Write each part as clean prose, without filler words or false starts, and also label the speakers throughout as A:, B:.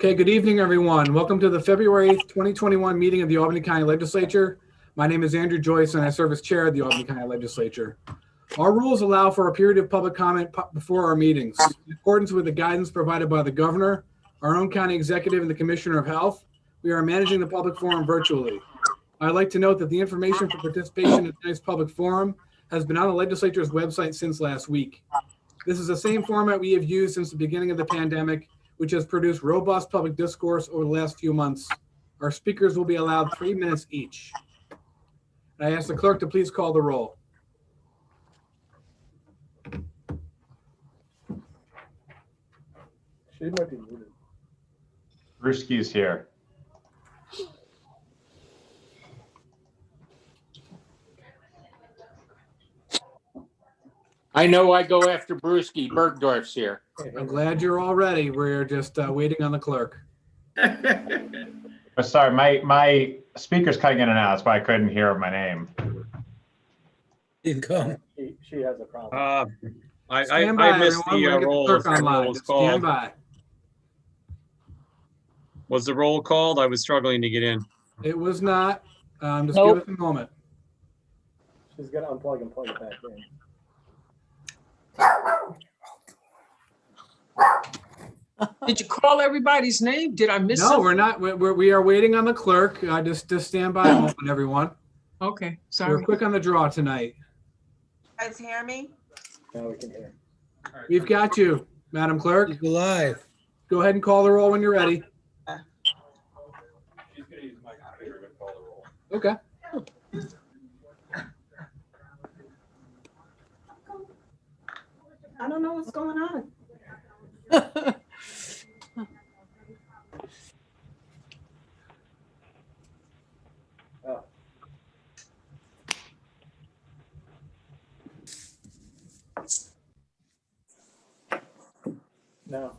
A: Okay, good evening, everyone. Welcome to the February 8th, 2021 meeting of the Albany County Legislature. My name is Andrew Joyce, and I serve as chair of the Albany County Legislature. Our rules allow for a period of public comment before our meetings. In accordance with the guidance provided by the governor, our own county executive, and the commissioner of health, we are managing the public forum virtually. I'd like to note that the information for participation in tonight's public forum has been on the legislature's website since last week. This is the same format we have used since the beginning of the pandemic, which has produced robust public discourse over the last few months. Our speakers will be allowed 3 minutes each. I ask the clerk to please call the roll.
B: She might be muted.
C: Brewski's here.
D: I know I go after Brewski. Bergdorf's here.
A: I'm glad you're all ready. We're just waiting on the clerk.
C: Oh, sorry, my speaker's cutting in and out. That's why I couldn't hear my name.
B: She has a problem.
A: Stand by,
E: I missed
A: everyone.
E: the
A: We're gonna get
E: roll.
A: the
E: If
A: clerk
E: the roll
A: online.
E: was
A: Just stand
E: called.
A: by.
E: Was the roll called? I was struggling to get in.
A: It was not. Just
F: Nope.
A: give us a moment.
B: She's gonna unplug and plug it back in.
G: Did you call everybody's name? Did I miss
A: No,
G: something?
A: we're not. We are waiting on the clerk. Just stand by a moment, everyone.
G: Okay,
A: We're
G: sorry.
A: quick on the draw tonight.
H: Guys hear me?
B: Now we can hear.
A: We've got you, Madam Clerk.
I: You're live.
A: Go ahead and call the roll when you're ready. Okay.
H: I don't know what's going on.
B: Oh. No.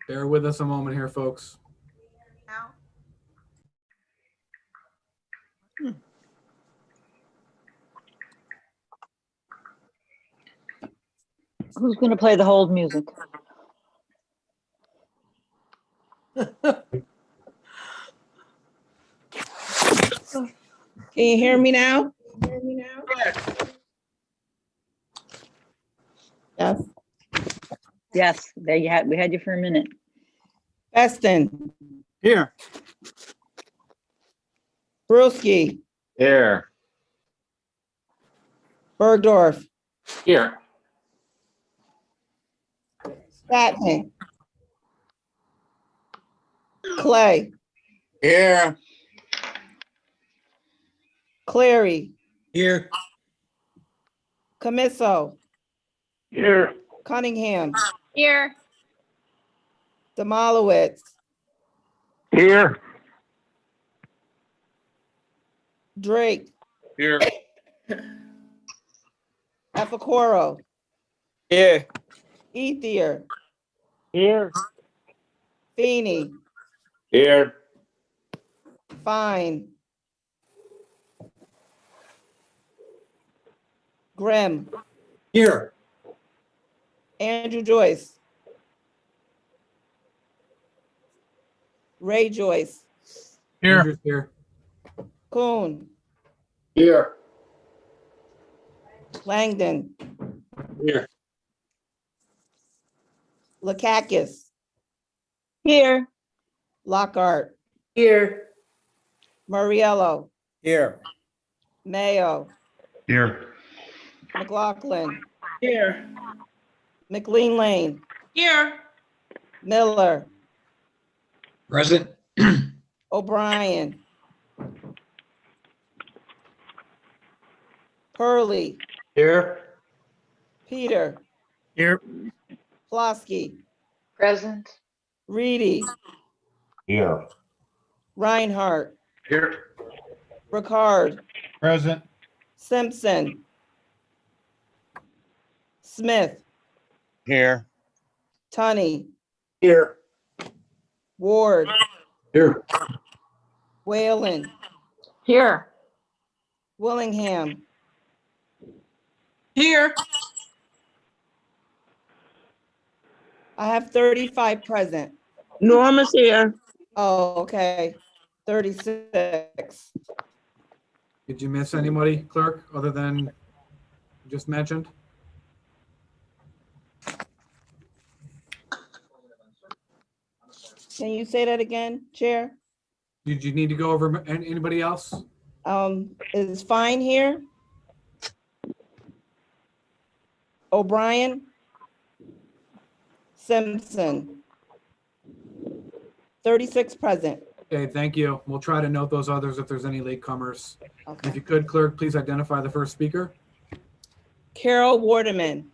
A: Bear with us a moment here, folks.
H: Now?
F: Who's going to play the hold music?
H: Can you hear me now? Yes.
F: Yes, there you had. We had you for a minute.
H: Beston,
I: Here.
H: Brewski,
C: Here.
H: Bergdorf,
D: Here.
H: Statman, Clay,
D: Here.
H: Clary,
I: Here.
H: Camiso,
C: Here.
H: Cunningham,
F: Here.
H: Demolowitz,
C: Here.
H: Drake,
E: Here.
H: Epicoro,
E: Here.
H: Ethier,
C: Here.
H: Feeney,
D: Here.
H: Fine, Grimm,
I: Here.
H: Andrew Joyce, Ray Joyce,
A: Andrew's here.
H: Kuhn,
D: Here.
H: Langdon,
D: Here.
H: Lakakis,
F: Here.
H: Lockhart,
D: Here.
H: Muriello,
I: Here.
H: Mayo,
C: Here.
H: McLaughlin,
D: Here.
H: McLean Lane,
G: Here.
H: Miller,
I: Present.
H: O'Brien, Hurley,
D: Here.
H: Peter,
I: Here.
H: Flosky,
D: Present.
H: Reedy,
C: Here.
H: Reinhardt,
A: Here.
H: Ricard,
I: Present.
H: Simpson, Smith,
E: Here.
H: Tunney,
D: Here.
H: Ward,
A: Here.
H: Whalen,
D: Here.
H: Willingham,
G: Here.
H: I have 35 present.
D: Norma's here.
H: Oh, okay. 36.
A: Did you miss anybody, clerk, other than just mentioned?
H: Can you say that again, Chair?
A: Did you need to go over anybody else?
H: Is Fine here? O'Brien? Simpson? 36 present.
A: Okay, thank you. We'll try to note those others if there's any latecomers. If
H: Okay.
A: you could, clerk, please identify the first speaker.
H: Carol Waterman.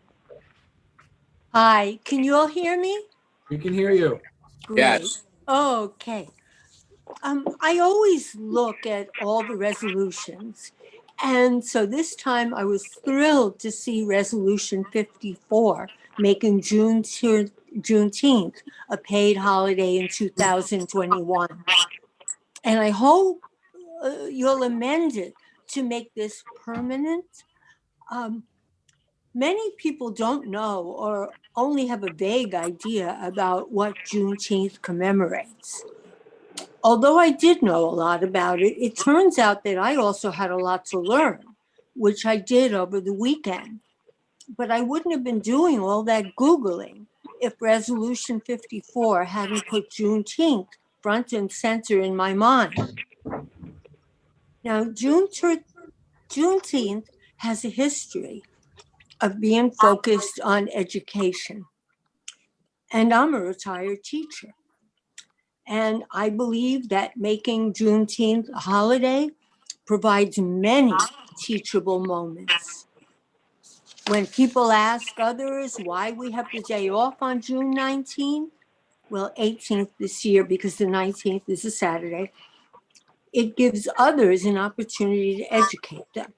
J: Hi, can you all hear me?
A: We can hear you.
J: Great. Okay. I always look at all the resolutions. And so this time I was thrilled to see Resolution 54 making Juneteenth a paid holiday in 2021. And I hope you'll amend it to make this permanent. Many people don't know or only have a vague idea about what Juneteenth commemorates. Although I did know a lot about it, it turns out that I also had a lot to learn, which I did over the weekend. But I wouldn't have been doing all that Googling if Resolution 54 hadn't put Juneteenth front and center in my mind. Now, Juneteenth has a history of being focused on education. And I'm a retired teacher. And I believe that making Juneteenth a holiday provides many teachable moments. When people ask others why we have the day off on June 19th, well, 18th this year because the 19th is a Saturday, it gives others an opportunity to educate them.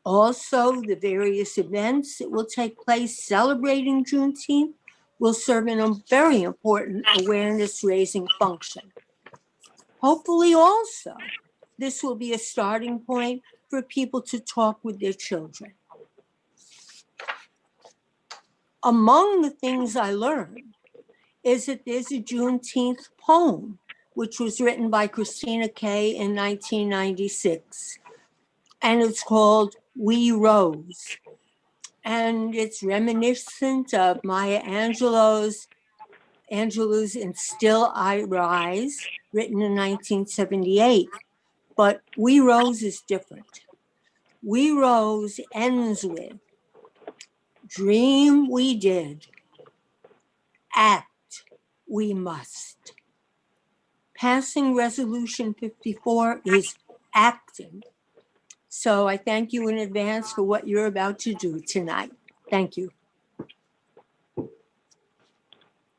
J: Also, the various events that will take place celebrating Juneteenth will serve in a very important awareness-raising function. Hopefully also, this will be a starting point for people to talk with their children. Among the things I learned is that there's a Juneteenth poem, which was written by Christina Kay in 1996, and it's called We Rose. And it's reminiscent of Maya Angelou's And Still I Rise, written in 1978. But We Rose is different. We Rose ends with, dream we did, act we must. Passing Resolution 54 is acting. So I thank you in advance for what you're about to do tonight. Thank you.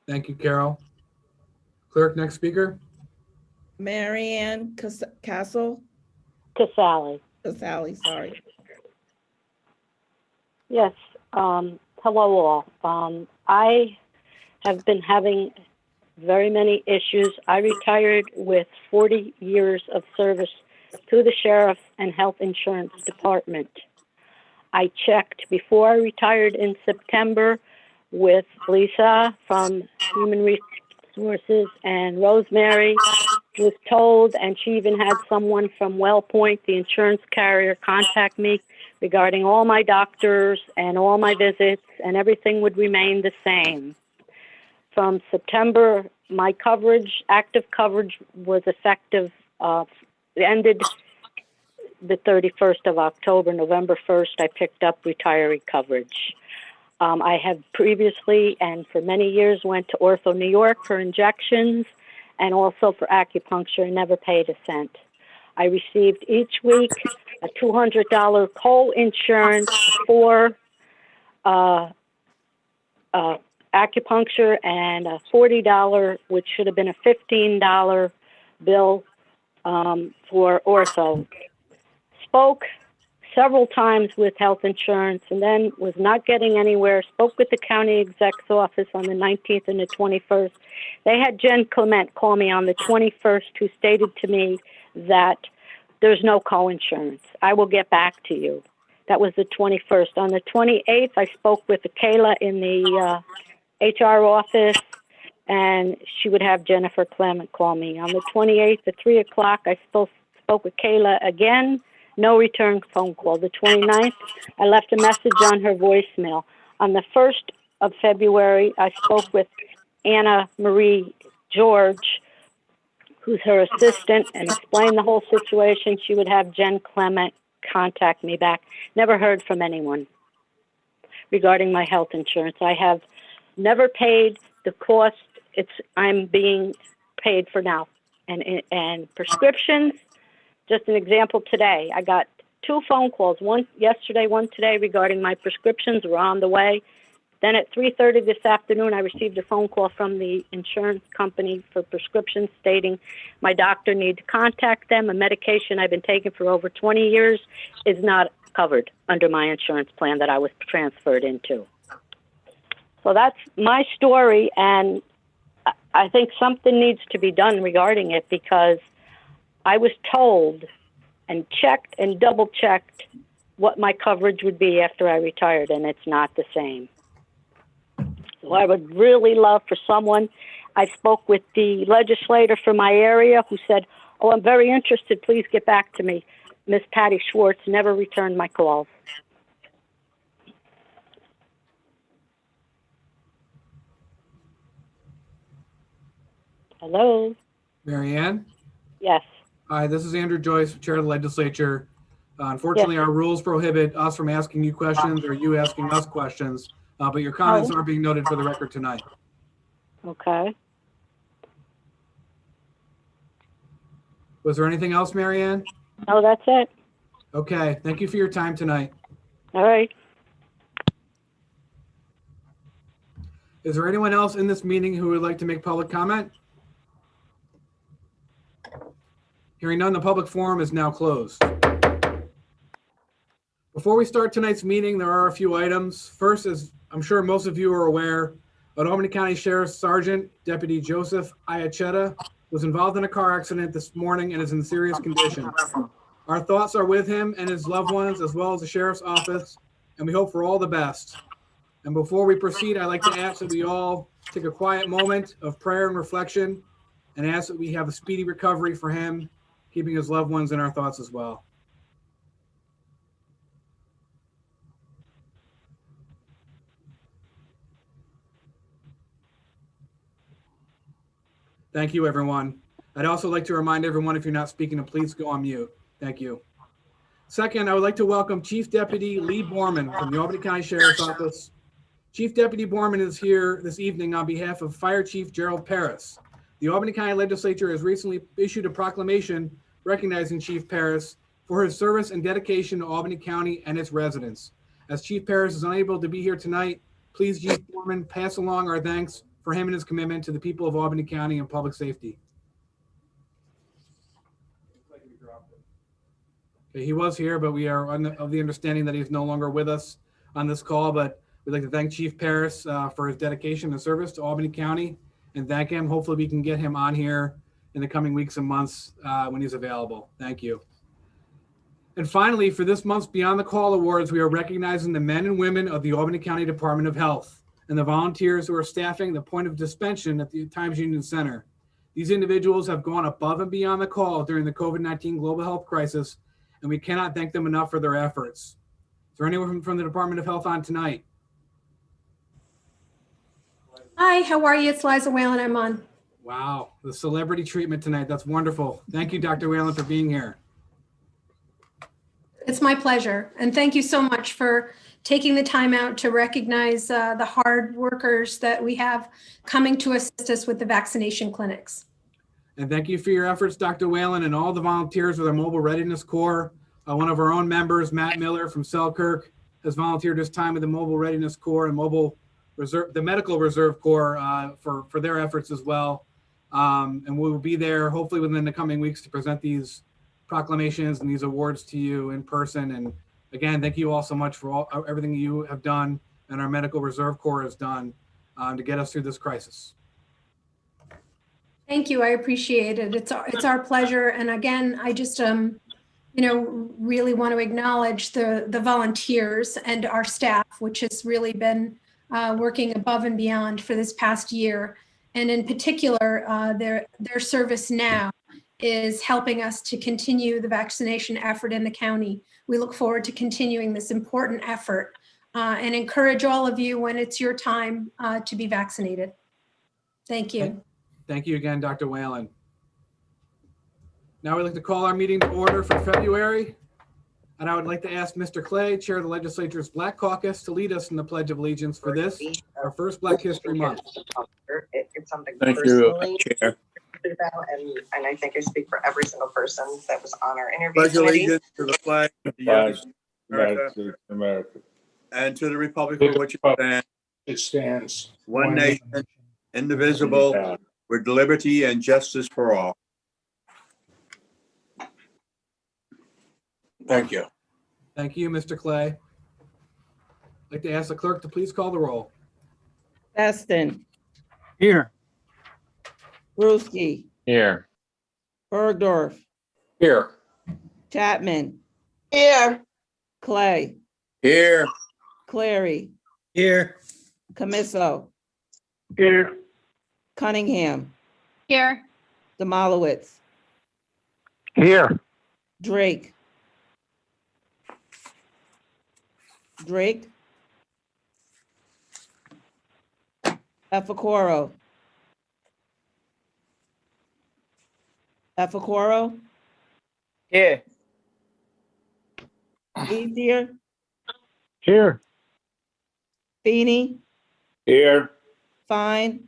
A: Thank you, Carol. Clerk, next speaker.
H: Marianne Castle?
K: Casale.
H: Casale, sorry.
K: Yes. Hello all. I have been having very many issues. I retired with 40 years of service to the Sheriff and Health Insurance Department. I checked before I retired in September with Lisa from Human Resources, and Rosemary was told, and she even had someone from WellPoint, the insurance carrier, contact me regarding all my doctors and all my visits, and everything would remain the same. From September, my coverage, active coverage, was effective, ended the 31st of October. November 1st, I picked up retiree coverage. I have previously and for many years went to Ortho New York for injections and also for acupuncture and never paid a cent. I received each week a $200 co-insurance for acupuncture and a $40, which should have been a $15 bill for ortho. Spoke several times with health insurance and then was not getting anywhere. Spoke with the county exec's office on the 19th and the 21st. They had Jen Clement call me on the 21st, who stated to me that there's no co-insurance. I will get back to you. That was the 21st. On the 28th, I spoke with Kayla in the HR office, and she would have Jennifer Clement call me. On the 28th at 3 o'clock, I spoke with Kayla again. No return phone call. The 29th, I left a message on her voicemail. On the 1st of February, I spoke with Anna Marie George, who's her assistant, and explained the whole situation. She would have Jen Clement contact me back. Never heard from anyone regarding my health insurance. I have never paid the cost I'm being paid for now. And prescriptions, just an example today, I got 2 phone calls, one yesterday, one today, regarding my prescriptions were on the way. Then at 3:30 this afternoon, I received a phone call from the insurance company for prescriptions stating my doctor needs to contact them. A medication I've been taking for over 20 years is not covered under my insurance plan that I was transferred into. So that's my story, and I think something needs to be done regarding it, because I was told and checked and double-checked what my coverage would be after I retired, and it's not the same. So I would really love for someone. I spoke with the legislator from my area who said, "Oh, I'm very interested. Please get back to me." Miss Patty Schwartz never returned my calls. Hello?
A: Marianne?
K: Yes.
A: Hi, this is Andrew Joyce, Chair of the Legislature. Unfortunately, our rules prohibit us from asking you questions or you asking us questions, but your comments are being noted for the record tonight.
K: Okay.
A: Was there anything else, Marianne?
K: No, that's it.
A: Okay, thank you for your time tonight.
K: All right.
A: Is there anyone else in this meeting who would like to make public comment? Hearing none, the public forum is now closed. Before we start tonight's meeting, there are a few items. First, as I'm sure most of you are aware, an Albany County Sheriff's Sergeant, Deputy Joseph Iachetta, was involved in a car accident this morning and is in serious condition. Our thoughts are with him and his loved ones, as well as the Sheriff's Office, and we hope for all the best. And before we proceed, I'd like to ask that we all take a quiet moment of prayer and reflection and ask that we have a speedy recovery for him, keeping his loved ones in our thoughts as well. Thank you, everyone. I'd also like to remind everyone, if you're not speaking, to please go on mute. Thank you. Second, I would like to welcome Chief Deputy Lee Borman from the Albany County Sheriff's Office. Chief Deputy Borman is here this evening on behalf of Fire Chief Gerald Paris. The Albany County Legislature has recently issued a proclamation recognizing Chief Paris for his service and dedication to Albany County and its residents. As Chief Paris is unable to be here tonight, please, Chief Borman, pass along our thanks for him and his commitment to the people of Albany County and public safety. Okay, he was here, but we are of the understanding that he's no longer with us on this call, but we'd like to thank Chief Paris for his dedication and service to Albany County and thank him. Hopefully we can get him on here in the coming weeks and months when he's available. Thank you. And finally, for this month's Beyond the Call Awards, we are recognizing the men and women of the Albany County Department of Health and the volunteers who are staffing the point of dispensation at the Times Union Center. These individuals have gone above and beyond the call during the COVID-19 global health crisis, and we cannot thank them enough for their efforts. Is there anyone from the Department of Health on tonight?
L: Hi, how are you? It's Liza Whalen. I'm on.
A: Wow, the celebrity treatment tonight. That's wonderful. Thank you, Dr. Whalen, for being here.
L: It's my pleasure. And thank you so much for taking the time out to recognize the hard workers that we have coming to assist us with the vaccination clinics.
A: And thank you for your efforts, Dr. Whalen, and all the volunteers with our Mobile Readiness Corps. One of our own members, Matt Miller from Selkirk, has volunteered his time with the Mobile Readiness Corps and Mobile Reserve, the Medical Reserve Corps, for their efforts as well. And we will be there hopefully within the coming weeks to present these proclamations and these awards to you in person. And again, thank you all so much for everything you have done and our Medical Reserve Corps has done to get us through this crisis.
L: Thank you. I appreciate it. It's our pleasure. And again, I just, really want to acknowledge the volunteers and our staff, which has really been working above and beyond for this past year. And in particular, their service now is helping us to continue the vaccination effort in the county. We look forward to continuing this important effort and encourage all of you when it's your time to be vaccinated. Thank you.
A: Thank you again, Dr. Whalen. Now we'd like to call our meeting to order for February. And I would like to ask Mr. Clay, Chair of the Legislature's Black Caucus, to lead us in the Pledge of Allegiance for this, our first Black History Month.
M: It's something
I: Thank you,
M: personally
I: Chair.
M: about, and I think I speak for every single person that was on our interview
N: Pledge
M: committee.
N: allegiance to the flag of the United States of America and to the republic for which it stands, one nation, indivisible, with liberty and justice for all. Thank you.
A: Thank you, Mr. Clay. I'd like to ask the clerk to please call the roll.
H: Peston,
I: Here.
H: Brewski,
C: Here.
H: Bergdorf,
I: Here.
H: Chapman,
D: Here.
H: Clay,
N: Here.
H: Clary,
I: Here.
H: Camiso,
I: Here.
H: Cunningham,
D: Here.
H: Demolowitz,
I: Here.
H: Drake. Drake. Efacoro. Efacoro.
E: Here.
H: Ethier.
I: Here.
H: Feeney.
I: Here.
H: Fine.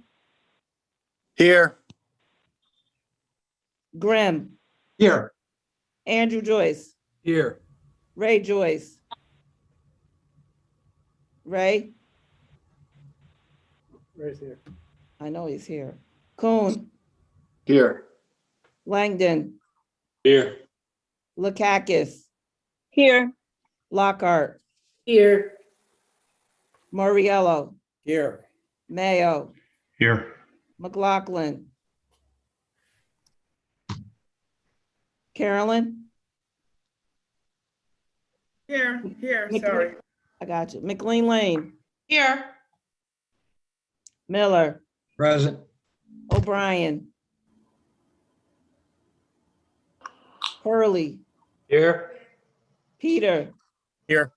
N: Here.
H: Grimm.
I: Here.
H: Andrew Joyce.
A: Here.
H: Ray Joyce. Ray.
B: Right here.
H: I know he's here. Kuhn.
N: Here.
H: Langdon.
I: Here.
H: Lakakis.
D: Here.
H: Lockhart.
D: Here.
H: Moriello.
I: Here.
H: Mayo.
C: Here.
H: McLaughlin. Carolyn.
G: Here,
H: McLean-
G: sorry.
H: I got you. McLean Lane.
G: Here.
H: Miller.
I: Present.
H: O'Brien. Hurley.
I: Here.
H: Peter.
I: Here.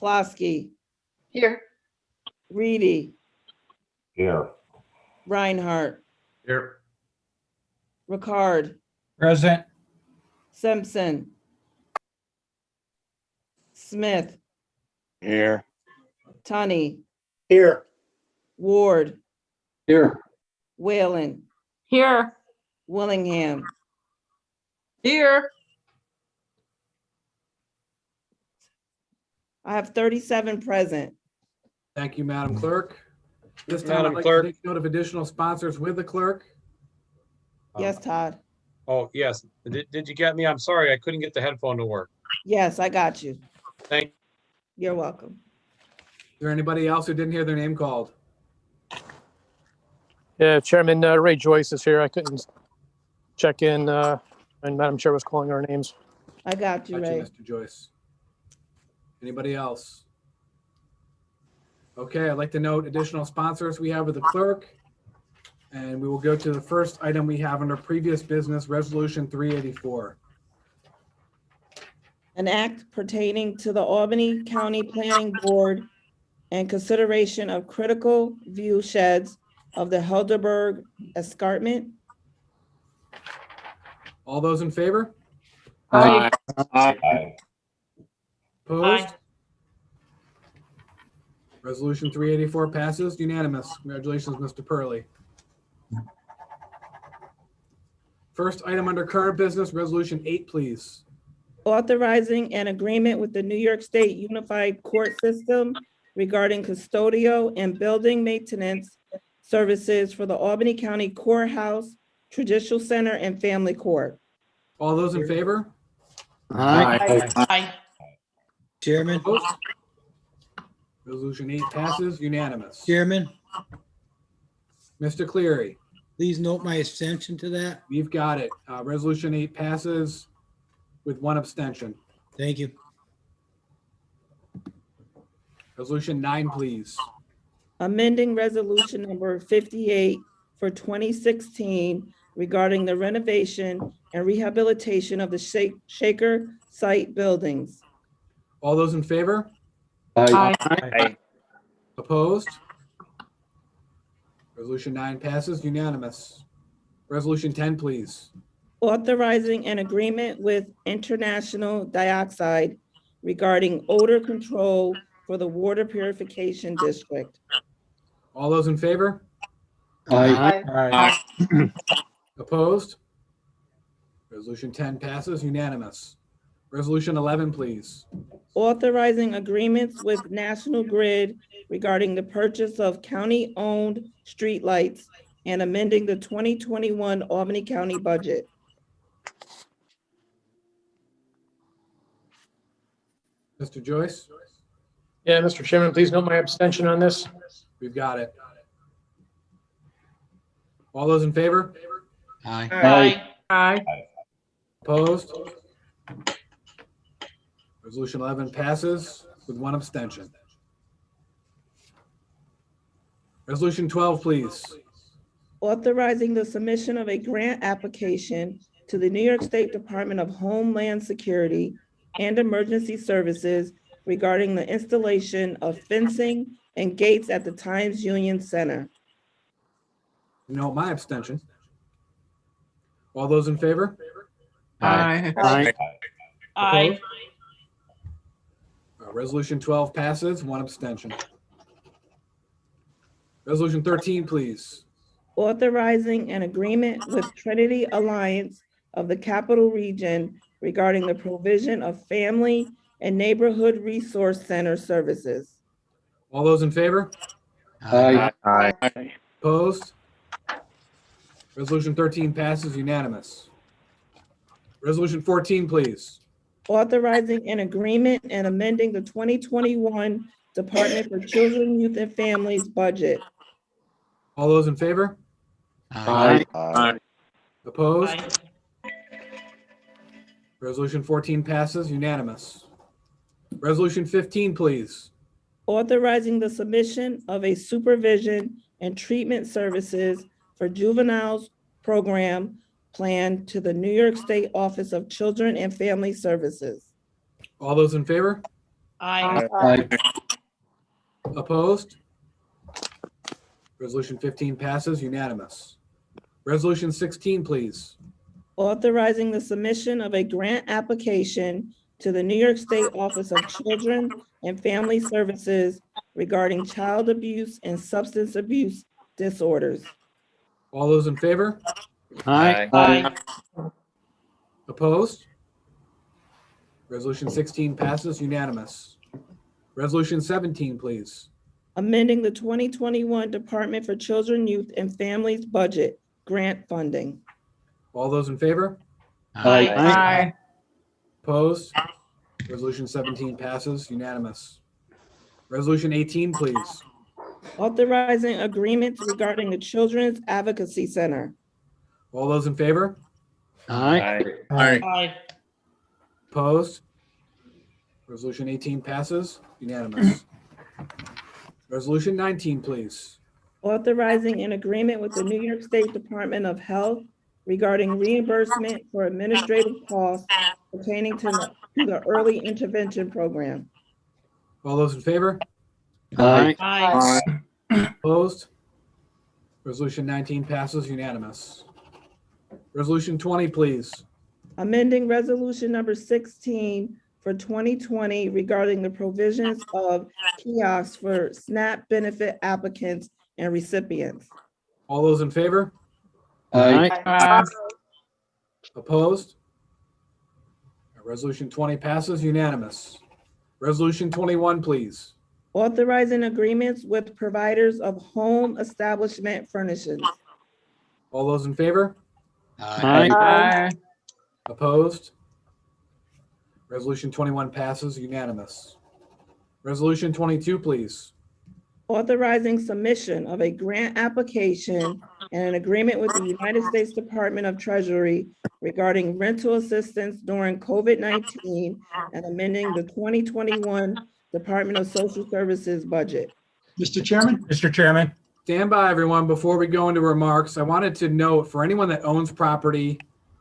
H: Plosky.
D: Here.
H: Reedy.
C: Here.
H: Reinhardt.
I: Here.
H: Ricard.
I: Present.
H: Simpson. Smith.
N: Here.
H: Tunney.
N: Here.
H: Ward.
N: Here.
H: Whalen.
D: Here.
H: Willingham.
G: Here.
H: I have 37 present.
A: Thank you, Madam Clerk. This time,
E: Madam
A: I'd like
E: Clerk.
A: to take note of additional sponsors with the clerk.
H: Yes, Todd.
E: Oh, yes. Did you get me? I'm sorry, I couldn't get the headphone to work.
H: Yes, I got you.
E: Thank
H: You're welcome.
A: Is there anybody else who didn't hear their name called?
O: Yeah, Chairman Ray Joyce is here. I couldn't check in, and Madam Chair was calling our names.
H: I got you,
A: Gotcha,
H: Ray.
A: Mr. Joyce. Anybody else? Okay, I'd like to note additional sponsors we have with the clerk. And we will go to the first item we have under previous business, Resolution 384.
H: An act pertaining to the Albany County Planning Board and consideration of critical view sheds of the Helderberg Escarpment.
A: All those in favor?
D: Aye.
C: Aye.
A: Opposed? Resolution 384 passes unanimous. Congratulations, Mr. Purley. First item under current business, Resolution 8, please.
H: authorizing an agreement with the New York State Unified Court System regarding custodial and building maintenance services for the Albany County Courthouse, Judicial Center, and Family Court.
A: All those in favor?
D: Aye.
I: Chairman,
A: Opposed? Resolution 8 passes unanimous.
I: Chairman,
A: Mr. Cleary,
I: please note my abstention to that.
A: you've got it. Resolution 8 passes with 1 abstention.
I: Thank you.
A: Resolution 9, please.
H: Amending resolution number 58 for 2016 regarding the renovation and rehabilitation of the Shaker site buildings.
A: All those in favor?
D: Aye.
A: Opposed? Resolution 9 passes unanimous. Resolution 10, please.
H: Authorizing an agreement with International Dioxide regarding odor control for the water purification district.
A: All those in favor?
D: Aye.
A: Opposed? Resolution 10 passes unanimous. Resolution 11, please.
H: Authorizing agreements with National Grid regarding the purchase of county-owned streetlights and amending the 2021 Albany County budget.
A: Mr. Joyce,
O: Yeah, Mr. Chairman, please note my abstention on this.
A: we've got it. All those in favor?
D: Aye.
A: Opposed? Resolution 11 passes with 1 abstention. Resolution 12, please.
H: Authorizing the submission of a grant application to the New York State Department of Homeland Security and Emergency Services regarding the installation of fencing and gates at the Times Union Center.
A: No, my abstention. All those in favor?
D: Aye.
A: Opposed? Resolution 12 passes, 1 abstention. Resolution 13, please.
H: Authorizing an agreement with Trinity Alliance of the Capital Region regarding the provision of family and neighborhood resource center services.
A: All those in favor? Opposed? Resolution 13 passes unanimous. Resolution 14, please.
H: Authorizing an agreement and amending the 2021 Department for Children, Youth, and Families budget.
A: All those in favor? Opposed? Resolution 14 passes unanimous. Resolution 15, please.
H: Authorizing the submission of a supervision and treatment services for juveniles program plan to the New York State Office of Children and Family Services.
A: All those in favor?
D: Aye.
A: Opposed? Resolution 15 passes unanimous. Resolution 16, please.
H: Authorizing the submission of a grant application to the New York State Office of Children and Family Services regarding child abuse and substance abuse disorders.
A: All those in favor?
D: Aye.
A: Opposed? Resolution 16 passes unanimous. Resolution 17, please.
H: Amending the 2021 Department for Children, Youth, and Families budget grant funding.
A: All those in favor?
D: Aye.
A: Opposed? Resolution 17 passes unanimous. Resolution 18, please.
H: Authorizing agreements regarding the Children's Advocacy Center.
A: All those in favor?
D: Aye.
A: Opposed? Resolution 18 passes unanimous. Resolution 19, please.
H: Authorizing an agreement with the New York State Department of Health regarding reimbursement for administrative costs pertaining to the early intervention program.
A: All those in favor?
D: Aye.
A: Opposed? Resolution 19 passes unanimous. Resolution 20, please.
H: Amending resolution number 16 for 2020 regarding the provisions of kiosks for SNAP benefit applicants and recipients.
A: All those in favor?
D: Aye.
A: Opposed? Resolution 20 passes unanimous. Resolution 21, please.
H: Authorizing agreements with providers of home establishment furnishings.
A: All those in favor?
D: Aye.
A: Opposed? Resolution 21 passes unanimous. Resolution 22, please.
H: Authorizing submission of a grant application and an agreement with the United States Department of Treasury regarding rental assistance during COVID-19 and amending the 2021 Department of Social Services budget.
P: Mr. Chairman?
D: Mr. Chairman.
A: Stand by, everyone. Before we go into remarks, I wanted to note for anyone that owns property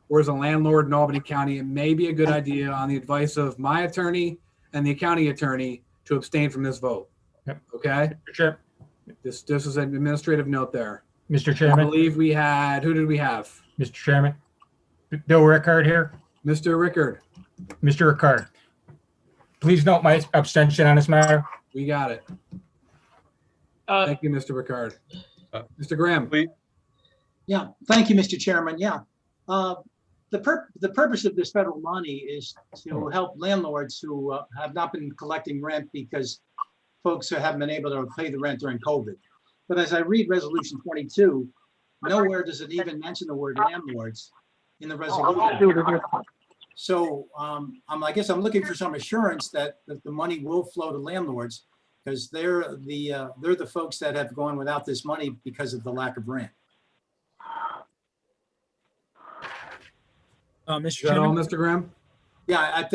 A: or is a landlord in Albany County, it may be a good idea, on the advice of my attorney and the county attorney, to abstain from this vote.
D: Yep.
A: Okay?
D: Sure.
A: This is an administrative note there.
D: Mr.
A: I
D: Chairman.
A: believe we had, who did we have?
D: Mr. Chairman. Bill Rickard here.
A: Mr. Rickard.
D: Mr. Rickard. Please note my abstention on this matter.
A: We got it. Thank you, Mr. Rickard. Mr. Graham.
P: Yeah, thank you, Mr. Chairman. Yeah. The purpose of this federal money is to help landlords who have not been collecting rent because folks haven't been able to pay the rent during COVID. But as I read Resolution 22, nowhere does it even mention the word landlords in the resolution. So I guess I'm looking for some assurance that the money will flow to landlords, because they're the folks that have gone without this money because of the lack of rent.
A: Is
D: Mr.
A: that all,
D: Chairman.
A: Mr. Graham?
P: Yeah,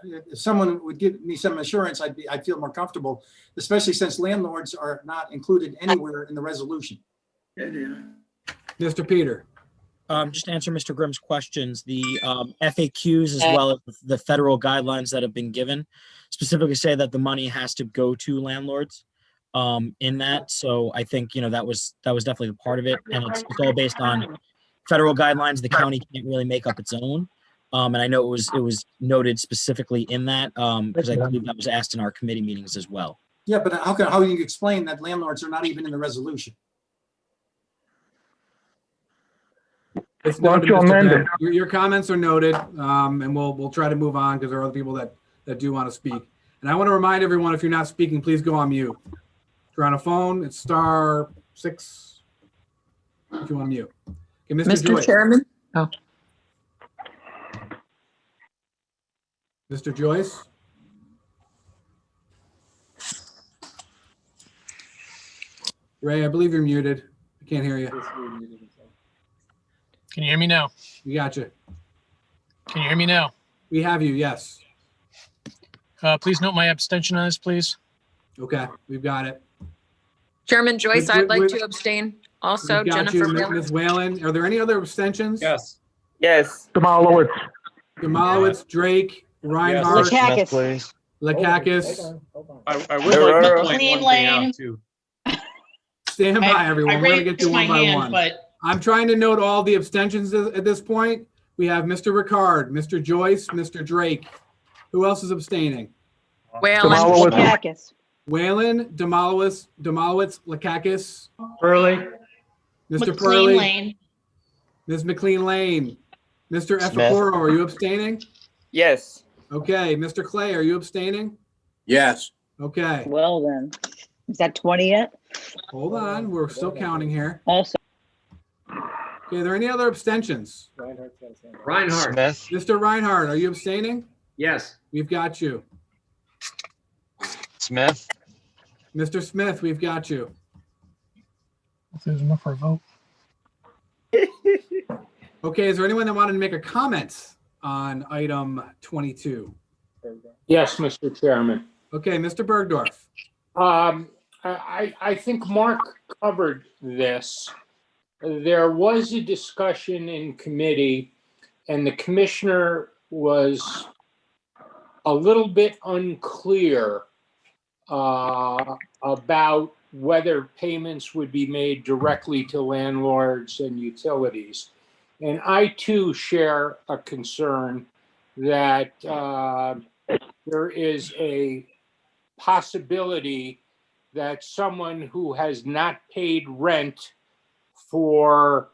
P: if someone would give me some assurance, I'd feel more comfortable, especially since landlords are not included anywhere in the resolution.
A: Mr. Peter.
Q: Just to answer Mr. Grimm's questions, the FAQs as well as the federal guidelines that have been given specifically say that the money has to go to landlords in that. So I think, that was definitely a part of it. And it's all based on federal guidelines. The county can't really make up its own. And I know it was noted specifically in that because I believe that was asked in our committee meetings as well.
P: Yeah, but how do you explain that landlords are not even in the resolution?
A: It's noted, Mr. Graham. Your comments are noted, and we'll try to move on because there are other people that do want to speak. And I want to remind everyone, if you're not speaking, please go on mute. If you're on a phone, it's *6 if you want to mute. Okay, Mr. Joyce.
G: Chairman?
A: Mr. Joyce? Ray, I believe you're muted. I can't hear you.
O: Can you hear me now?
A: We got you.
O: Can you hear me now?
A: We have you, yes.
O: Please note my abstention on this, please.
A: Okay, we've got it.
R: Chairman Joyce,
A: With-
R: I'd like
A: with-
R: to abstain. Also,
A: We've got
R: Jennifer
A: you,
R: Miller.
A: Ms. Whalen. Are there any other abstentions?
E: Yes.
B: Yes.
D: Demalowitz.
A: Demolowitz, Drake, Reinhardt,
F: Lakakis.
A: Lakakis.
E: I would like to point one
S: McLean
E: thing
S: Lane.
E: out too.
A: Stand by, everyone. We're gonna get you
S: raised my
A: one by
S: hand,
A: one.
S: but
A: I'm trying to note all the abstentions at this point. We have Mr. Ricard, Mr. Joyce, Mr. Drake. Who else is abstaining?
R: Whalen.
F: Lakakis.
A: Whalen, Demolowitz, Lakakis,
D: Early.
A: Mr.
S: McLean
A: Purley,
S: Lane.
A: Ms. McLean Lane, Mr. Efaporo, are you abstaining?
B: Yes.
A: Okay, Mr. Clay, are you abstaining?
N: Yes.
A: Okay,
F: Well then, is that 20 yet?
A: hold on, we're still counting here.
F: Also,
A: Okay, are there any other abstentions?
E: Reinhardt.
A: Mr. Reinhardt, are you abstaining?
E: Yes.
A: We've got you.
T: Smith.
A: Mr. Smith, we've got you.
O: If there's enough for a vote.
A: Okay, is there anyone that wanted to make a comment on item 22?
U: Yes, Mr. Chairman.
A: Okay, Mr. Bergdorf.
U: I think Mark covered this. There was a discussion in committee, and the commissioner was a little bit unclear about whether payments would be made directly to landlords and utilities. And I too share a concern that there is a possibility that someone who has not paid rent for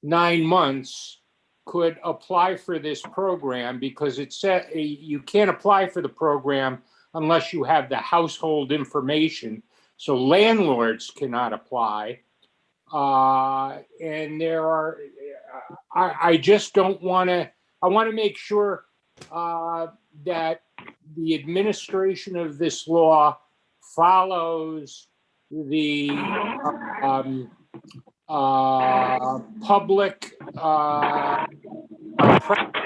U: 9 months could apply for this program, because it said you can't apply for the program unless you have the household information. So landlords cannot apply. And there are, I just don't want to, I want to make sure that the administration of this law follows the public press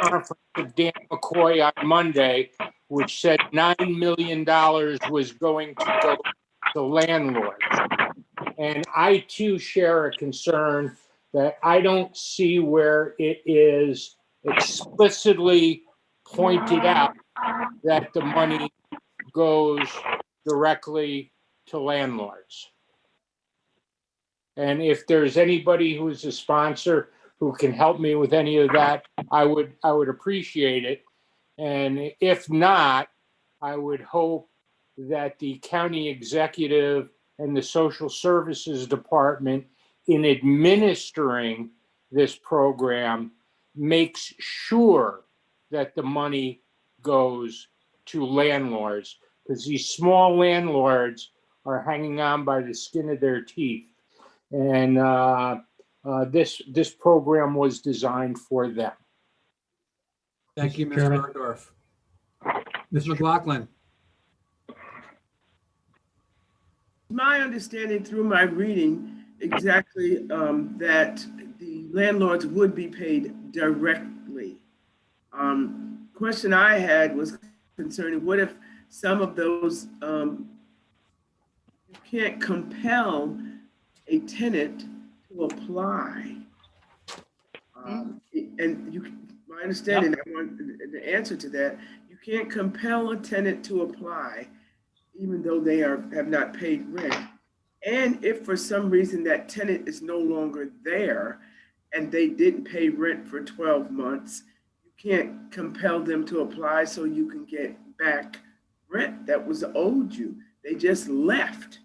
U: conference of Dan McCoy on Monday, which said $9 million was going to go to landlords. And I too share a concern that I don't see where it is explicitly pointed out that the money goes directly to landlords. And if there's anybody who's a sponsor who can help me with any of that, I would appreciate it. And if not, I would hope that the county executive and the social services department, in administering this program, makes sure that the money goes to landlords, because these small landlords are hanging on by the skin of their teeth. And this program was designed for them.
A: Thank you, Mr.
D: Chairman.
A: Bergdorf. Ms. McLaughlin.
S: My understanding through my reading exactly that the landlords would be paid directly. Question I had was concerning what if some of those, you can't compel a tenant to apply. And my understanding, I want the answer to that, you can't compel a tenant to apply even though they have not paid rent. And if for some reason that tenant is no longer there and they didn't pay rent for 12 months, you can't compel them to apply so you can get back rent that was owed you. They just left.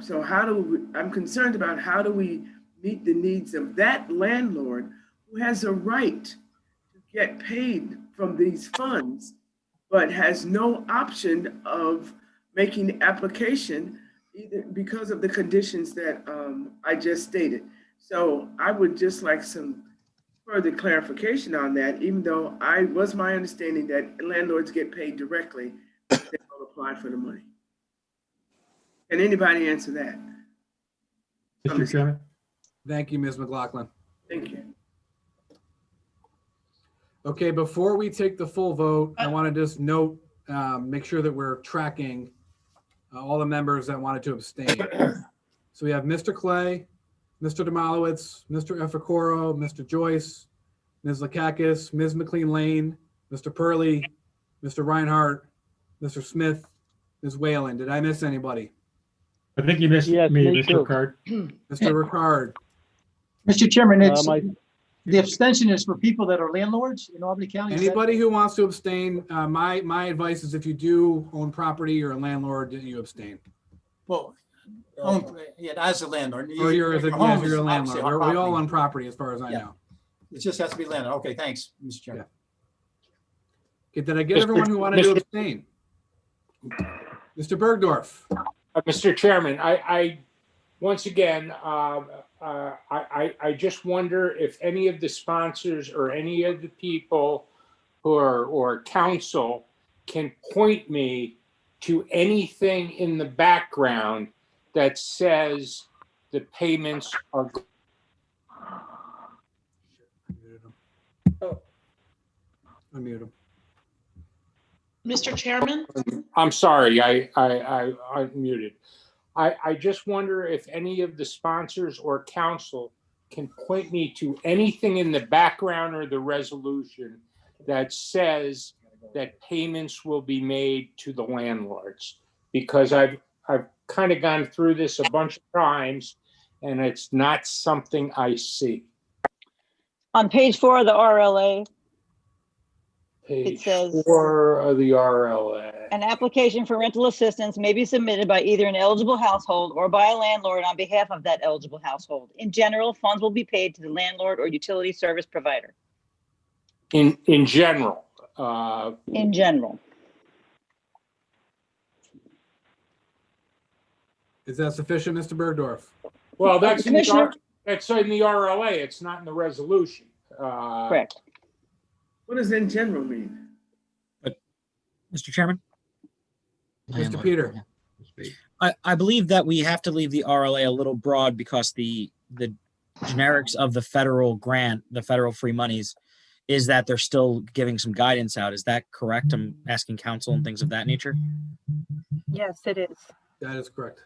S: So I'm concerned about how do we meet the needs of that landlord who has a right to get paid from these funds, but has no option of making application either because of the conditions that I just stated. So I would just like some further clarification on that, even though was my understanding that landlords get paid directly if they don't apply for the money. Can anybody answer that?
D: Mr. Chairman.
A: Thank you, Ms. McLaughlin.
S: Thank you.
A: Okay, before we take the full vote, I want to just note, make sure that we're tracking all the members that wanted to abstain. So we have Mr. Clay, Mr. Demolowitz, Mr. Efficoro, Mr. Joyce, Ms. Lakakis, Ms. McLean Lane, Mr. Purley, Mr. Reinhardt, Mr. Smith, Ms. Whalen. Did I miss anybody?
D: I think you missed me, Mr. Ricard.
A: Mr. Ricard.
P: Mr. Chairman, the abstention is for people that are landlords in Albany County.
A: Anybody who wants to abstain, my advice is if you do own property or a landlord, you abstain.
P: Well, yeah, as a landlord.
A: Or you're a landlord.
P: Obviously our
A: We all
P: property.
A: own property as far as I know.
P: It just has to be landlord. Okay, thanks, Mr. Chairman.
A: Okay, did I get everyone who wanted to abstain? Mr. Bergdorf.
U: Mr. Chairman, I once again, I just wonder if any of the sponsors or any of the people who are, or council can point me to anything in the background that says the payments are.
A: Unmute him.
G: Mr. Chairman?
U: I'm sorry, I unmuted. I just wonder if any of the sponsors or council can point me to anything in the background or the resolution that says that payments will be made to the landlords. Because I've kind of gone through this a bunch of times and it's not something I see.
F: On page 4 of the RLA,
U: Page
F: says-
U: 4 of the RLA.
F: An application for rental assistance may be submitted by either an eligible household or by a landlord on behalf of that eligible household. In general, funds will be paid to the landlord or utility service provider.
U: In general.
F: In general.
A: Is that sufficient, Mr. Bergdorf?
U: Well, that's in the,
F: Commissioner-
U: that's in the RLA. It's not in the resolution.
F: Correct.
S: What does in general mean?
Q: Mr. Chairman?
A: Mr. Peter?
Q: I believe that we have to leave the RLA a little broad because the generics of the federal grant, the federal free monies, is that they're still giving some guidance out. Is that correct? I'm asking counsel and things of that nature.
F: Yes, it is.
A: That is correct.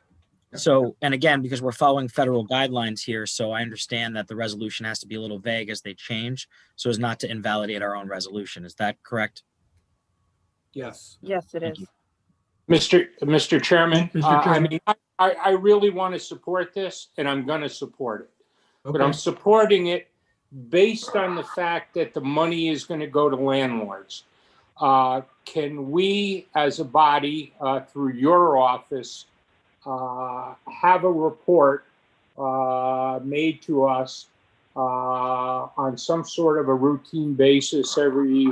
Q: So, and again, because we're following federal guidelines here, so I understand that the resolution has to be a little vague as they change, so as not to invalidate our own resolution. Is that correct?
A: Yes.
F: Yes, it
Q: Thank
F: is.
U: Mr. Chairman,
D: Mr. Chairman.
U: I mean, I really want to support this, and I'm going to support it. But
A: Okay.
U: I'm supporting it based on the fact that the money is going to go to landlords. Can we, as a body, through your office, have a report made to us on some sort of a routine basis every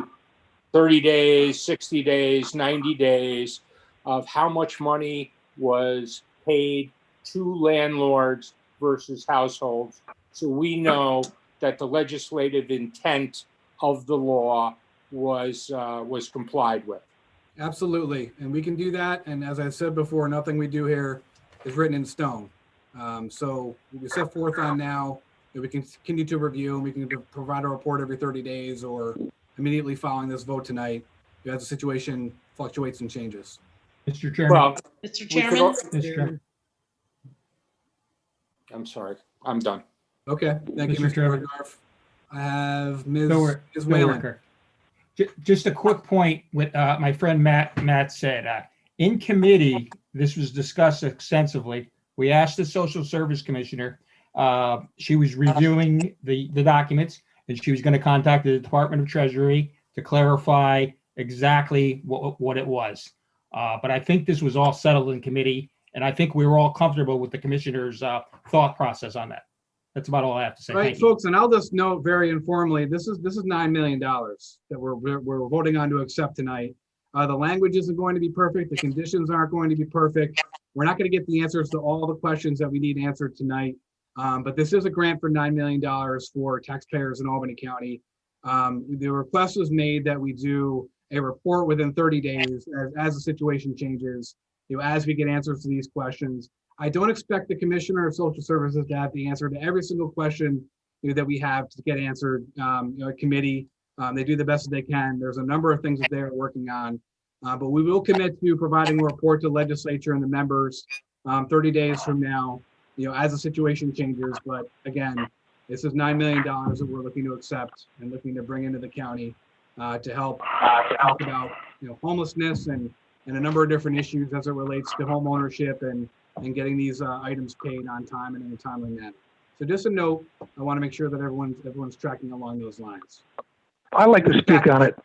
U: 30 days, 60 days, 90 days of how much money was paid to landlords versus households, so we know that the legislative intent of the law was complied with.
A: Absolutely. And we can do that. And as I said before, nothing we do here is written in stone. So we set forth on now that we can continue to review, and we can provide a report every 30 days or immediately following this vote tonight as the situation fluctuates and changes.
D: Mr. Chairman.
U: Well,
G: Mr.
U: we could
G: Chairman?
U: al-
D: Mr. Chairman.
U: I'm sorry, I'm done.
A: Okay. Thank you,
D: Mr.
A: Mr.
D: Chairman.
A: Bergdorf. I have Ms.
D: No
A: Ms. Whalen.
D: worker. Just a quick point with my friend Matt said, in committee, this was discussed extensively. We asked the social service commissioner, she was reviewing the documents, and she was going to contact the Department of Treasury to clarify exactly what it was. But I think this was all settled in committee, and I think we were all comfortable with the commissioner's thought process on that. That's about all I have to say.
A: All right,
D: Thank you.
A: folks, and I'll just note very informally, this is $9 million that we're voting on to accept tonight. The language isn't going to be perfect. The conditions aren't going to be perfect. We're not going to get the answers to all the questions that we need answered tonight. But this is a grant for $9 million for taxpayers in Albany County. The request was made that we do a report within 30 days as the situation changes, as we get answers to these questions. I don't expect the Commissioner of Social Services to have the answer to every single question that we have to get answered. Committee, they do the best that they can. There's a number of things that they are working on, but we will commit to providing a report to the legislature and the members 30 days from now, as the situation changes. But again, this is $9 million that we're looking to accept and looking to bring into the county to help talk about homelessness and a number of different issues as it relates to home ownership and getting these items paid on time and in a timely manner. So just a note, I want to make sure that everyone's tracking along those lines.
T: I'd like to speak on it.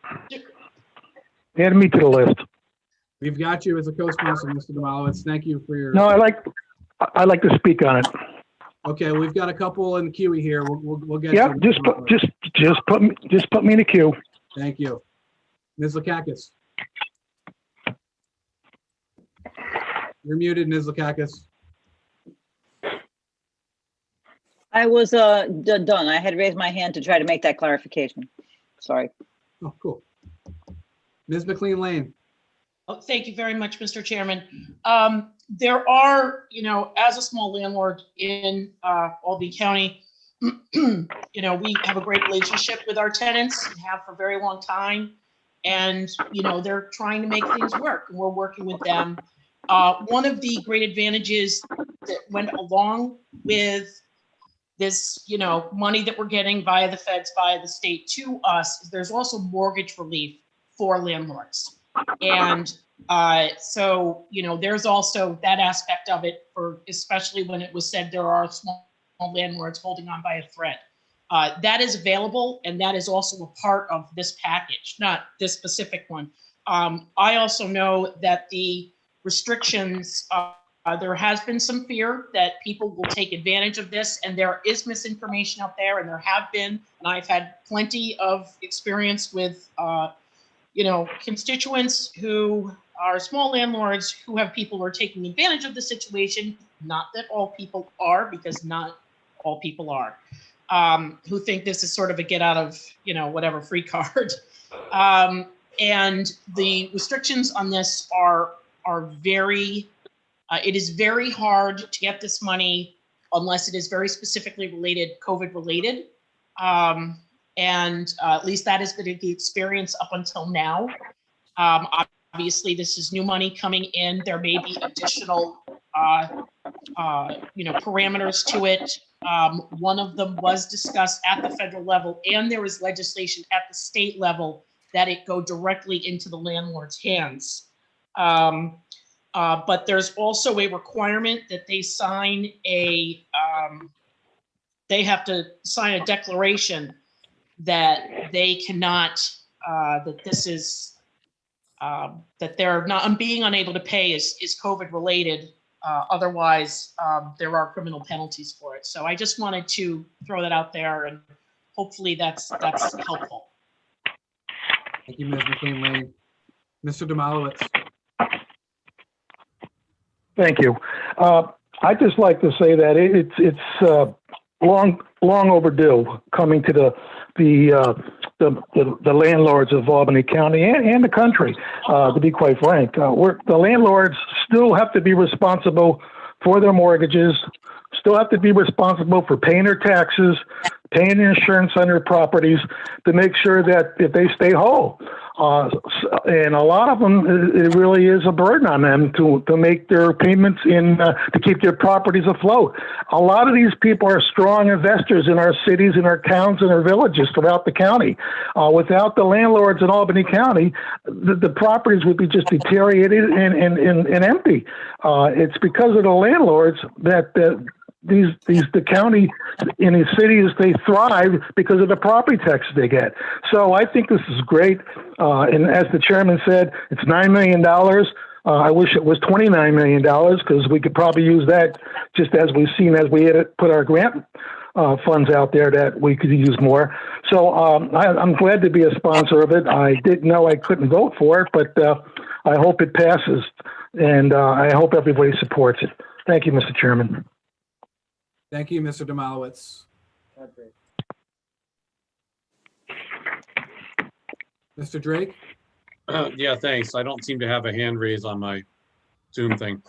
T: Add me to the list.
A: We've got you as a co-sponsor, Mr. Demalowitz. Thank you for your.
T: No, I'd like to speak on it.
A: Okay, we've got a couple in the queue here. We'll get.
T: Yeah,
A: you.
T: just put me in the queue.
A: Thank you, Ms. Lakakis. You're muted, Ms. Lakakis.
F: I was done. I had raised my hand to try to make that clarification. Sorry.
A: Oh, cool. Ms. McLean Lane.
G: Oh, thank you very much, Mr. Chairman. There are, as a small landlord in Albany County, we have a great relationship with our tenants and have for a very long time. And, they're trying to make things work. And we're working with them. One of the great advantages that went along with this, money that we're getting via the feds, via the state to us, is there's also mortgage relief for landlords. And so, there's also that aspect of it for, especially when it was said there are small landlords holding on by a thread. That is available, and that is also a part of this package, not this specific one. I also know that the restrictions, there has been some fear that people will take advantage of this, and there is misinformation out there, and there have been, and I've had plenty of experience with, constituents who are small landlords who have people who are taking advantage of the situation. Not that all people are, because not all people are, who think this is sort of a get out of, whatever free card. And the restrictions on this are very, it is very hard to get this money unless it is very specifically related, COVID related. And at least that has been the experience up until now. Obviously, this is new money coming in. There may be additional, parameters to it. One of them was discussed at the federal level, and there is legislation at the state level that it go directly into the landlord's hands. But there's also a requirement that they sign they have to sign a declaration that they cannot, that this is, that they're not being unable to pay is COVID related. Otherwise, there are criminal penalties for it. So I just wanted to throw that out there, and hopefully that's helpful.
A: Thank you, Ms. McLean-Lane. Mr. Demalowitz.
T: Thank you. I'd just like to say that it's long overdue coming to the landlords of Albany County and the country, to be quite frank. The landlords still have to be responsible for their mortgages, still have to be responsible for paying their taxes, paying the insurance on their properties to make sure that if they stay whole. And a lot of them, it really is a burden on them to make their payments to keep their properties afloat. A lot of these people are strong investors in our cities, in our towns, and our villages throughout the county. Without the landlords in Albany County, the properties would be just deteriorated and empty. It's because of the landlords that the county in these cities, they thrive because of the property taxes they get. So I think this is great. And as the chairman said, it's $9 million. I wish it was $29 million because we could probably use that just as we've seen as we had put our grant funds out there that we could use more. So I'm glad to be a sponsor of it. I didn't know I couldn't vote for it, but I hope it passes, and I hope everybody supports it. Thank you, Mr. Chairman.
A: Thank you, Mr. Demalowitz. Mr. Drake?
E: Yeah, thanks. I don't seem to have a hand raise on my Zoom thing.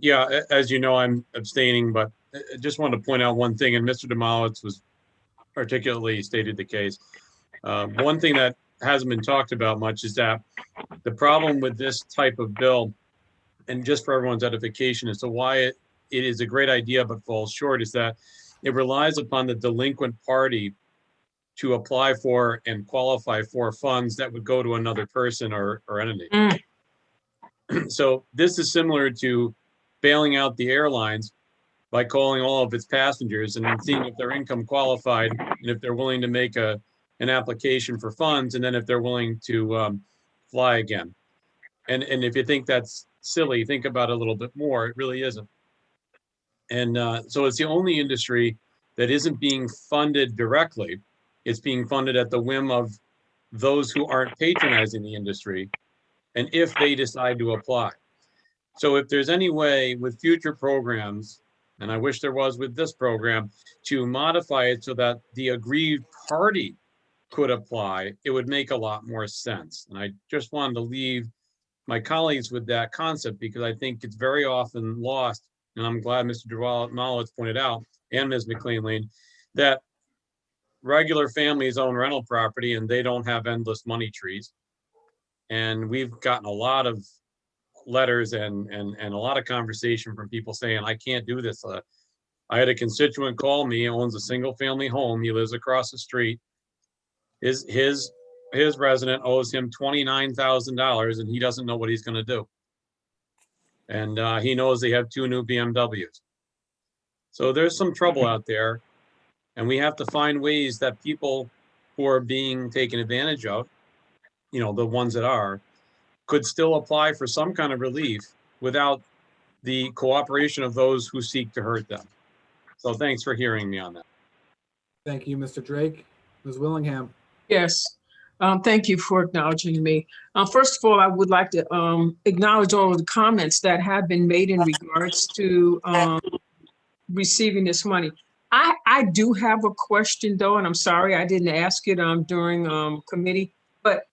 E: Yeah, as you know, I'm abstaining, but I just wanted to point out one thing, and Mr. Demalowitz was articulately stated the case. One thing that hasn't been talked about much is that the problem with this type of bill, and just for everyone's edification as to why it is a great idea but falls short, is that it relies upon the delinquent party to apply for and qualify for funds that would go to another person or entity. So this is similar to bailing out the airlines by calling all of its passengers and then seeing if they're income qualified and if they're willing to make an application for funds, and then if they're willing to fly again. And if you think that's silly, think about it a little bit more. It really isn't. And so it's the only industry that isn't being funded directly. It's being funded at the whim of those who aren't patronizing the industry, and if they decide to apply. So if there's any way with future programs, and I wish there was with this program, to modify it so that the aggrieved party could apply, it would make a lot more sense. And I just wanted to leave my colleagues with that concept because I think it's very often lost. And I'm glad Mr. Demalowitz pointed out, and Ms. McLean-Lane, that regular families own rental property and they don't have endless money trees. And we've gotten a lot of letters and a lot of conversation from people saying, I can't do this. I had a constituent call me, owns a single family home. He lives across the street. His resident owes him $29,000 and he doesn't know what he's going to do. And he knows they have 2 new BMWs. So there's some trouble out there. And we have to find ways that people who are being taken advantage of, the ones that are, could still apply for some kind of relief without the cooperation of those who seek to hurt them. So thanks for hearing me on that.
A: Thank you, Mr. Drake. Ms. Willingham.
J: Yes, thank you for acknowledging me. First of all, I would like to acknowledge all of the comments that have been made in regards to receiving this money. I do have a question though, and I'm sorry I didn't ask it during committee, but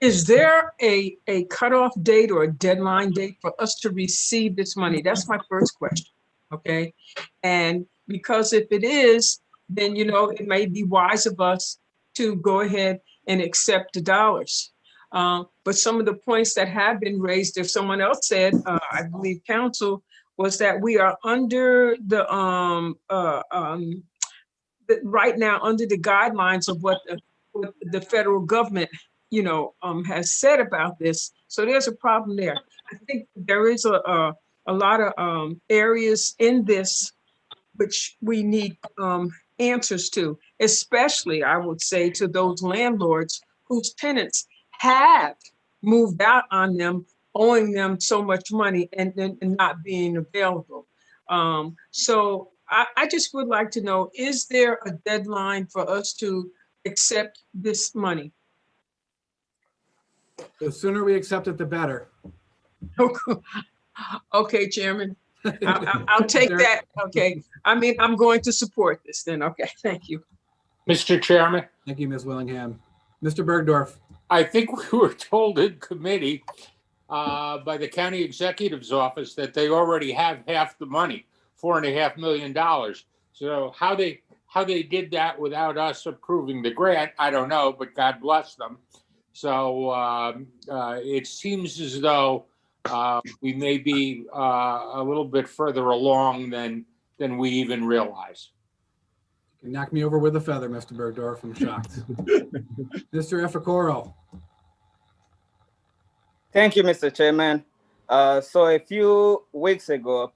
J: is there a cutoff date or a deadline date for us to receive this money? That's my first question, okay? And because if it is, then, it may be wise of us to go ahead and accept the dollars. But some of the points that have been raised, if someone else said, I believe council, was that we are under the, right now under the guidelines of what the federal government, has said about this. So there's a problem there. I think there is a lot of areas in this which we need answers to, especially I would say to those landlords whose tenants have moved out on them, owing them so much money and not being available. So I just would like to know, is there a deadline for us to accept this money?
A: The sooner we accept it, the better.
J: Okay, Chairman. I'll take that. Okay. I mean, I'm going to support this then. Okay, thank you.
U: Mr. Chairman.
A: Thank you, Ms. Willingham. Mr. Bergdorf.
U: I think we were told in committee by the county executive's office that they already have half the money, $4.5 million. So how they did that without us approving the grant, I don't know, but God bless them. So it seems as though we may be a little bit further along than we even realize.
A: You can knock me over with a feather, Mr. Bergdorf. I'm shocked. Mr. Efficoro.
B: Thank you, Mr. Chairman. So a few weeks ago,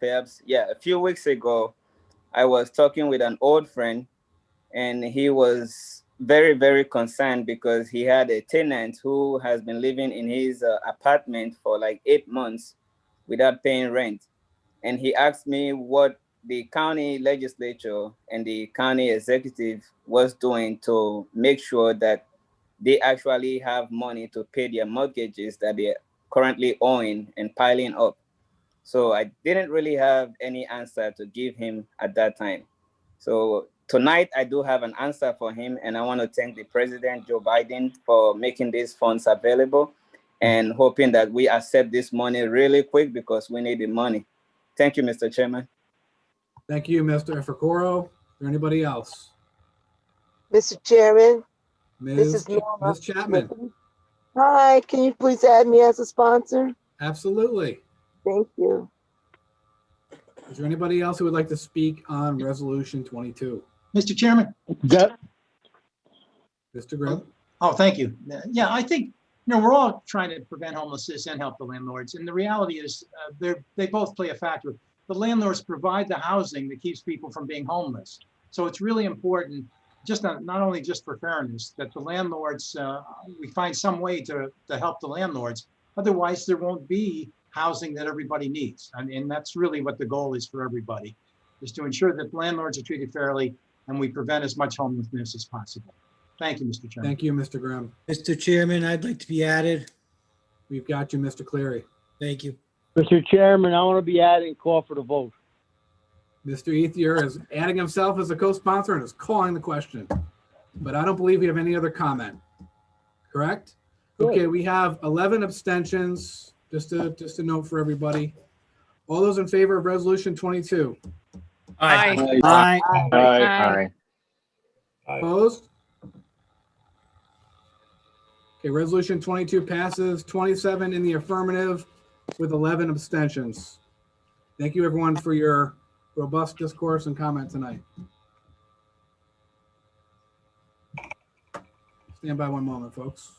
B: I was talking with an old friend, and he was very, very concerned because he had a tenant who has been living in his apartment for like 8 months without paying rent. And he asked me what the county legislature and the county executive was doing to make sure that they actually have money to pay their mortgages that they're currently owing and piling up. So I didn't really have any answer to give him at that time. So tonight I do have an answer for him, and I want to thank the President, Joe Biden, for making these funds available and hoping that we accept this money really quick because we need the money. Thank you, Mr. Chairman.
A: Thank you, Mr. Efficoro. Is there anybody else?
V: Mr. Chairman,
A: Ms.
V: this is Norma.
A: Ms. Chapman.
V: Hi, can you please add me as a sponsor?
A: Absolutely.
V: Thank you.
A: Is there anybody else who would like to speak on Resolution 22?
P: Mr. Chairman.
A: Mr. Grimm.
P: Oh, thank you. Yeah, I think, we're all trying to prevent homelessness and help the landlords. And the reality is they both play a factor. The landlords provide the housing that keeps people from being homeless. So it's really important, just not only just for fairness, that the landlords, we find some way to help the landlords. Otherwise, there won't be housing that everybody needs. And that's really what the goal is for everybody, is to ensure that landlords are treated fairly and we prevent as much homelessness as possible. Thank you, Mr. Chairman.
A: Thank you, Mr. Grimm.
I: Mr. Chairman, I'd like to be added.
A: We've got you, Mr. Cleary.
I: Thank you.
W: Mr. Chairman, I want to be added and call for the vote.
A: Mr. Ethier is adding himself as a co-sponsor and is calling the question. But I don't believe we have any other comment. Correct? Okay, we have 11 abstentions. Just a note for everybody. All those in favor of Resolution 22?
J: Aye.
W: Aye.
C: Aye.
A: Opposed? Okay, Resolution 22 passes 27 in the affirmative with 11 abstentions. Thank you, everyone, for your robust discourse and comment tonight. Stand by one moment, folks.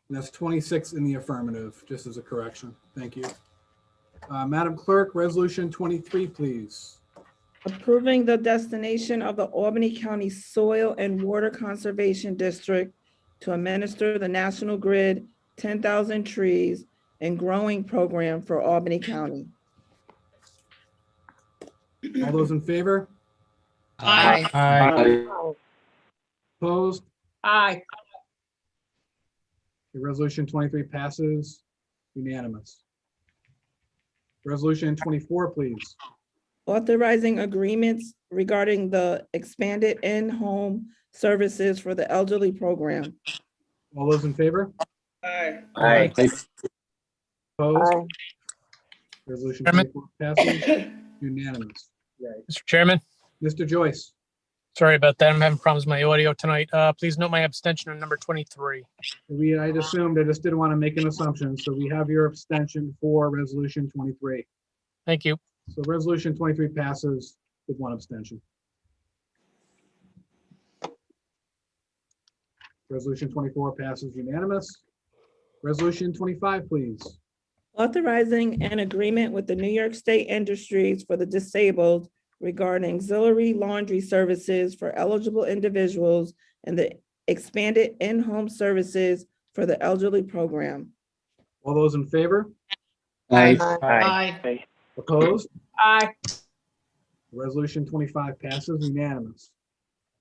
A: And that's 26 in the affirmative, just as a correction. Thank you. Madam Clerk, Resolution 23, please.
H: Approving the destination of the Albany County Soil and Water Conservation District to administer the National Grid 10,000 Trees and Growing Program for Albany County.
A: All those in favor?
G: Aye.
D: Aye.
A: Opposed?
J: Aye.
A: The resolution 23 passes unanimous. Resolution 24, please.
H: Authorizing agreements regarding the expanded in-home services for the elderly program.
A: All those in favor?
S: Aye.
B: Aye.
A: Opposed?
V: Aye.
A: Resolution
O: Chairman?
A: 24 passes unanimous.
O: Mr. Chairman,
A: Mr. Joyce,
O: sorry about that. I'm having problems with my audio tonight. Please note my abstention on number 23.
A: I assumed, I just didn't want to make an assumption, so we have your abstention for resolution 23.
O: Thank you.
A: So resolution 23 passes with one abstention. Resolution 24 passes unanimous. Resolution 25, please.
H: Authorizing an agreement with the New York State Industries for the Disabled regarding auxiliary laundry services for eligible individuals and the expanded in-home services for the elderly program.
A: All those in favor?
V: Aye.
G: Aye.
A: Opposed?
J: Aye.
A: Resolution 25 passes unanimous.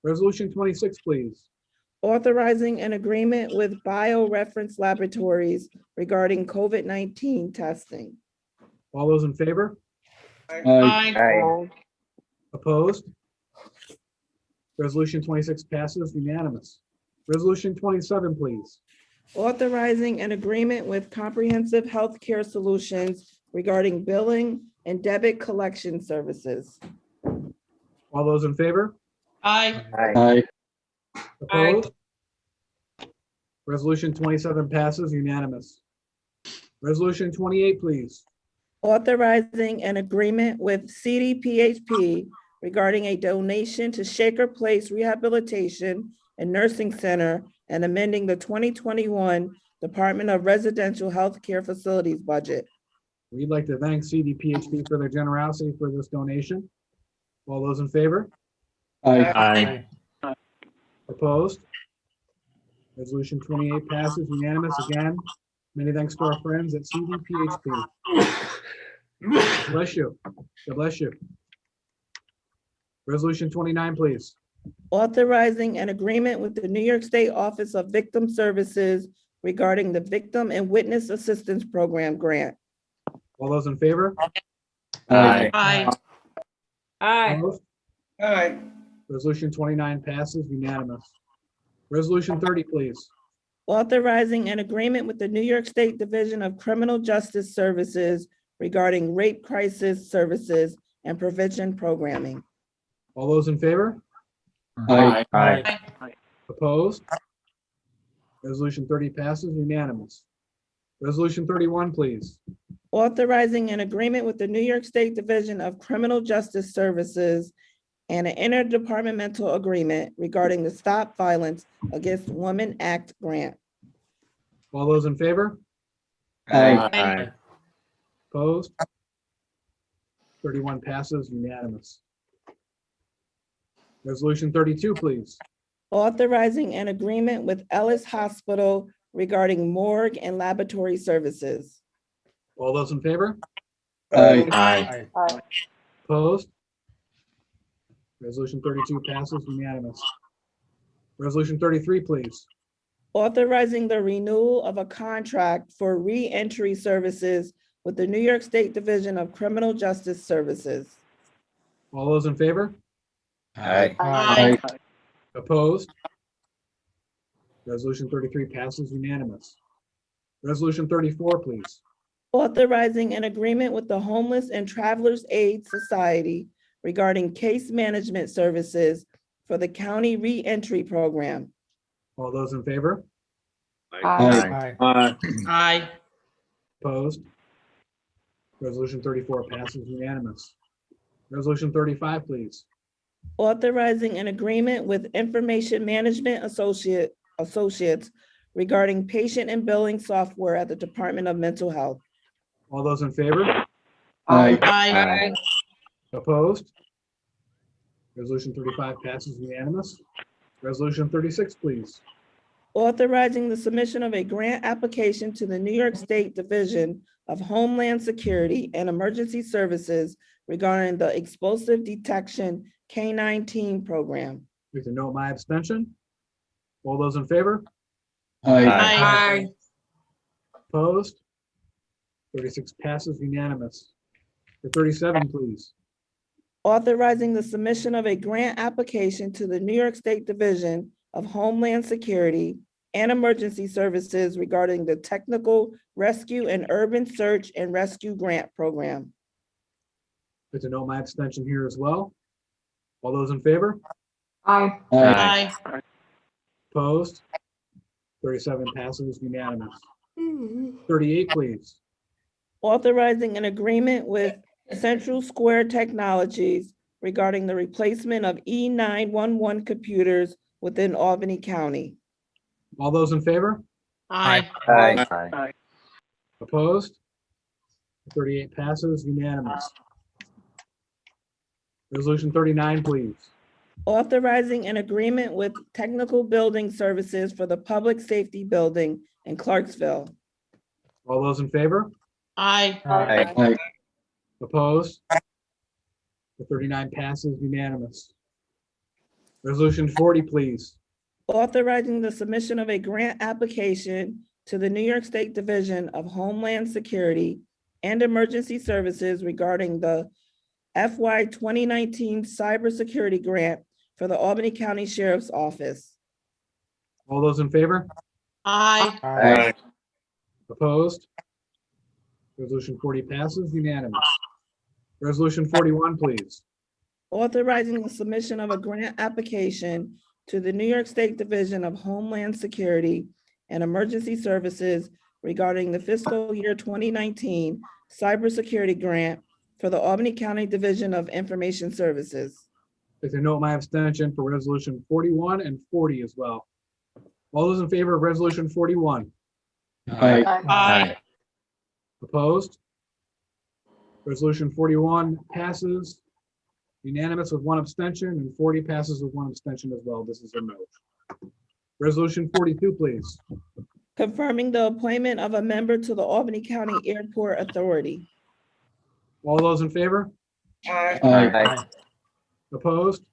A: Resolution 26, please.
H: Authorizing an agreement with BioReference Laboratories regarding COVID-19 testing.
A: All those in favor?
G: Aye.
A: Opposed? Resolution 26 passes unanimous. Resolution 27, please.
H: Authorizing an agreement with Comprehensive Healthcare Solutions regarding billing and debit collection services.
A: All those in favor?
G: Aye.
A: Opposed? Resolution 27 passes unanimous. Resolution 28, please.
H: Authorizing an agreement with CDPHP regarding a donation to Shaker Place Rehabilitation and Nursing Center and amending the 2021 Department of Residential Healthcare Facilities budget.
A: We'd like to thank CDPHP for their generosity for this donation. All those in favor?
G: Aye.
A: Opposed? Resolution 28 passes unanimous again. Many thanks to our friends at CDPHP. Bless you. God bless you. Resolution 29, please.
H: Authorizing an agreement with the New York State Office of Victim Services regarding the Victim and Witness Assistance Program grant.
A: All those in favor?
G: Aye.
J: Aye.
A: Opposed?
S: Aye.
A: Resolution 29 passes unanimous. Resolution 30, please.
H: Authorizing an agreement with the New York State Division of Criminal Justice Services regarding rape crisis services and prevention programming.
A: All those in favor?
G: Aye.
A: Opposed? Resolution 30 passes unanimous. Resolution 31, please.
H: Authorizing an agreement with the New York State Division of Criminal Justice Services and an interdepartmental agreement regarding the Stop Violence Against Women Act grant.
A: All those in favor?
G: Aye.
A: Opposed? 31 passes unanimous. Resolution 32, please.
H: Authorizing an agreement with Ellis Hospital regarding morgue and laboratory services.
A: All those in favor?
G: Aye.
A: Opposed? Resolution 32 passes unanimous. Resolution 33, please.
H: Authorizing the renewal of a contract for re-entry services with the New York State Division of Criminal Justice Services.
A: All those in favor?
G: Aye.
A: Opposed? Resolution 33 passes unanimous. Resolution 34, please.
H: Authorizing an agreement with the Homeless and Travelers Aid Society regarding case management services for the county re-entry program.
A: All those in favor?
G: Aye.
A: Opposed? Resolution 34 passes unanimous. Resolution 35, please.
H: Authorizing an agreement with Information Management Associates regarding patient and billing software at the Department of Mental Health.
A: All those in favor?
G: Aye.
A: Opposed? Resolution 35 passes unanimous. Resolution 36, please.
H: Authorizing the submission of a grant application to the New York State Division of Homeland Security and Emergency Services regarding the Explosive Detection K-9 Team Program.
A: With a note my abstention. All those in favor?
G: Aye.
A: Opposed? 36 passes unanimous. For 37, please.
H: Authorizing the submission of a grant application to the New York State Division of Homeland Security and Emergency Services regarding the Technical Rescue and Urban Search and Rescue Grant Program.
A: Good to note my abstention here as well. All those in favor?
G: Aye.
A: Opposed? 37 passes unanimous. 38, please.
H: Authorizing an agreement with Central Square Technologies regarding the replacement of E911 computers within Albany County.
A: All those in favor?
G: Aye.
A: Opposed? 38 passes unanimous. Resolution 39, please.
H: Authorizing an agreement with Technical Building Services for the Public Safety Building in Clarksville.
A: All those in favor?
G: Aye.
A: Opposed? The 39 passes unanimous. Resolution 40, please.
H: Authorizing the submission of a grant application to the New York State Division of Homeland Security and Emergency Services regarding the FY 2019 Cybersecurity Grant for the Albany County Sheriff's Office.
A: All those in favor?
G: Aye.
A: Opposed? Resolution 40 passes unanimous. Resolution 41, please.
H: Authorizing the submission of a grant application to the New York State Division of Homeland Security and Emergency Services regarding the fiscal year 2019 cybersecurity grant for the Albany County Division of Information Services.
A: With a note my abstention for resolution 41 and 40 as well. All those in favor of resolution 41?
G: Aye.
A: Opposed? Resolution 41 passes unanimous with one abstention, and 40 passes with one abstention as well. This is a note. Resolution 42, please.
H: Confirming the appointment of a member to the Albany County Airport Authority.
A: All those in favor? Opposed?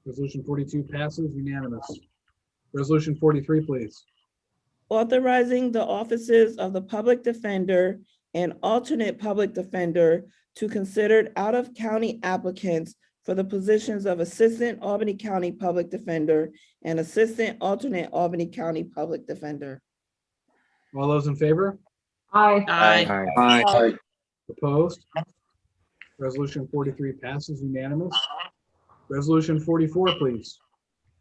A: Resolution 42 passes unanimous. Resolution 43, please.
H: Authorizing the offices of the public defender and alternate public defender to consider out-of-county applicants for the positions of Assistant Albany County Public Defender and Assistant Alternate Albany County Public Defender.
A: All those in favor?
G: Aye.
A: Opposed? Resolution 43 passes unanimous. Resolution 44, please.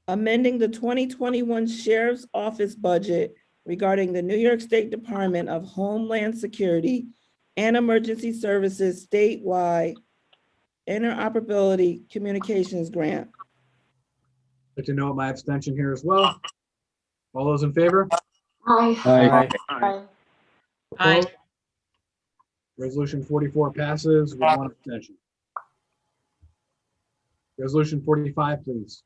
H: Amending the 2021 Sheriff's Office budget regarding the New York State Department of Homeland Security and Emergency Services statewide interoperability communications grant.
A: Like to note my abstention here as well. All those in favor?
G: Aye.
A: Opposed? Resolution 44 passes with one abstention. Resolution 45, please.